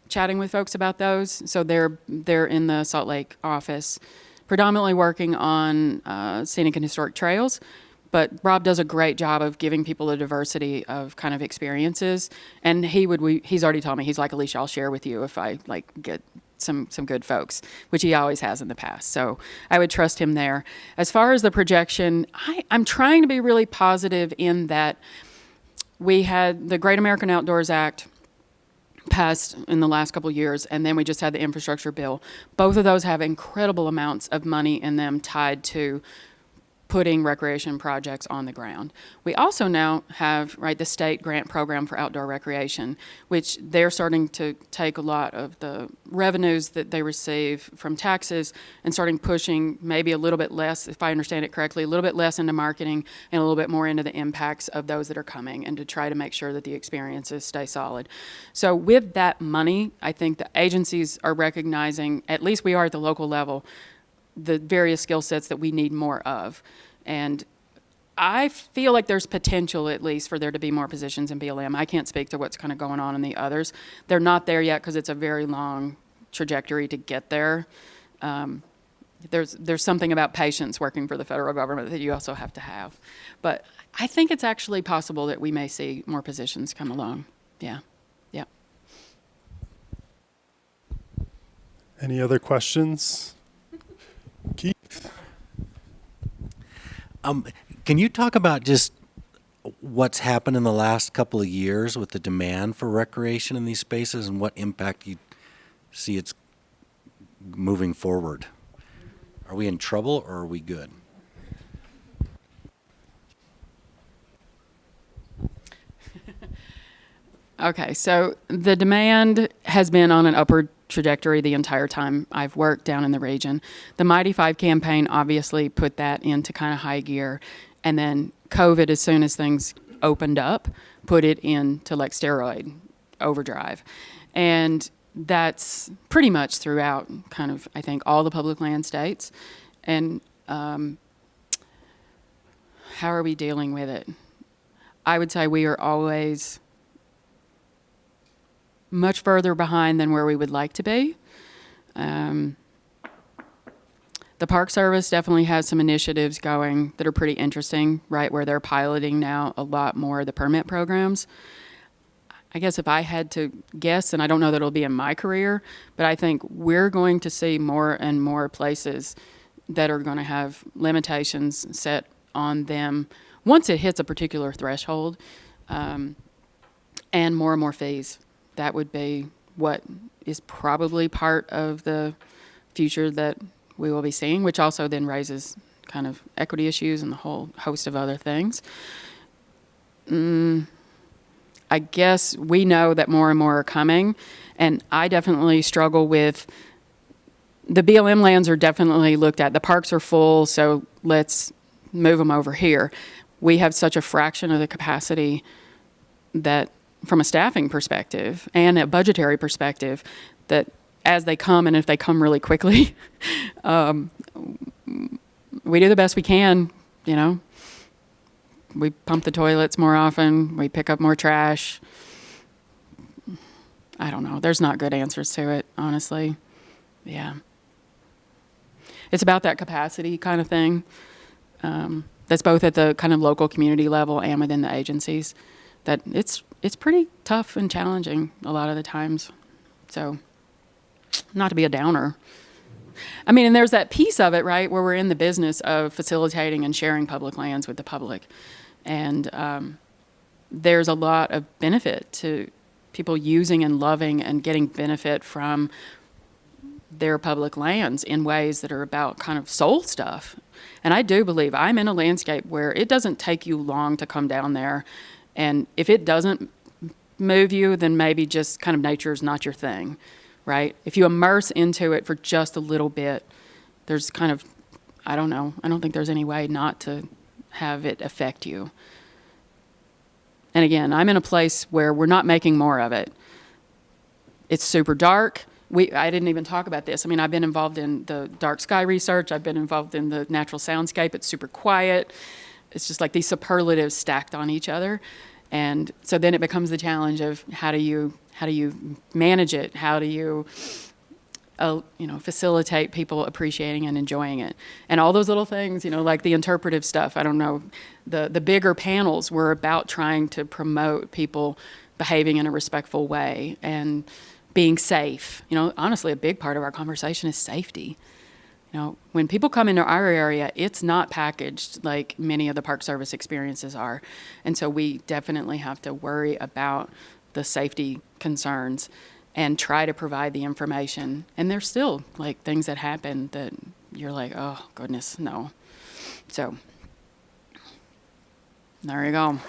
chatting with folks about those. So they're in the Salt Lake office, predominantly working on scenic and historic trails. But Rob does a great job of giving people a diversity of kind of experiences. And he's already told me, he's like, Alicia, I'll share with you if I like get some good folks, which he always has in the past. So I would trust him there. As far as the projection, I'm trying to be really positive in that we had the Great American Outdoors Act passed in the last couple of years, and then we just had the infrastructure bill. Both of those have incredible amounts of money in them tied to putting recreation projects on the ground. We also now have, right, the state grant program for outdoor recreation, which they're starting to take a lot of the revenues that they receive from taxes and starting pushing maybe a little bit less, if I understand it correctly, a little bit less into marketing and a little bit more into the impacts of those that are coming, and to try to make sure that the experiences stay solid. So with that money, I think the agencies are recognizing, at least we are at the local level, the various skill sets that we need more of. And I feel like there's potential, at least, for there to be more positions in BLM. I can't speak to what's kind of going on in the others. They're not there yet because it's a very long trajectory to get there. There's something about patience working for the federal government that you also have to have. But I think it's actually possible that we may see more positions come along. Yeah. Yeah. Any other questions? Keith? Can you talk about just what's happened in the last couple of years with the demand for recreation in these spaces and what impact you see it's moving forward? Are we in trouble or are we good? Okay, so the demand has been on an upward trajectory the entire time I've worked down in the region. The Mighty Five campaign obviously put that into kind of high gear, and then COVID, as soon as things opened up, put it into like steroid overdrive. And that's pretty much throughout kind of, I think, all the public land states. And how are we dealing with it? I would say we are always much further behind than where we would like to be. The Park Service definitely has some initiatives going that are pretty interesting, right, where they're piloting now a lot more of the permit programs. I guess if I had to guess, and I don't know that it'll be in my career, but I think we're going to see more and more places that are going to have limitations set on them once it hits a particular threshold, and more fees. That would be what is probably part of the future that we will be seeing, which also then raises kind of equity issues and a whole host of other things. I guess we know that more and more are coming, and I definitely struggle with the BLM lands are definitely looked at. The parks are full, so let's move them over here. We have such a fraction of the capacity that from a staffing perspective and a budgetary perspective, that as they come, and if they come really quickly, we do the best we can, you know. We pump the toilets more often, we pick up more trash. I don't know, there's not good answers to it, honestly. Yeah. It's about that capacity kind of thing. That's both at the kind of local community level and within the agencies. That it's pretty tough and challenging a lot of the times. So, not to be a downer. I mean, and there's that piece of it, right, where we're in the business of facilitating and sharing public lands with the public. And there's a lot of benefit to people using and loving and getting benefit from their public lands in ways that are about kind of soul stuff. And I do believe I'm in a landscape where it doesn't take you long to come down there. And if it doesn't move you, then maybe just kind of nature is not your thing, right? If you immerse into it for just a little bit, there's kind of, I don't know, I don't think there's any way not to have it affect you. And again, I'm in a place where we're not making more of it. It's super dark. I didn't even talk about this. I mean, I've been involved in the dark sky research. I've been involved in the natural soundscape. It's super quiet. It's just like these superlatives stacked on each other. And so then it becomes the challenge of how do you manage it? How do you, facilitate people appreciating and enjoying it? And all those little things, like the interpretive stuff. I don't know, the bigger panels were about trying to promote people behaving in a respectful way and being safe. Honestly, a big part of our conversation is safety. When people come into our area, it's not packaged like many of the Park Service experiences are. And so we definitely have to worry about the safety concerns and try to provide the information. And there's still like things that happen that you're like, oh goodness, no. So there you go.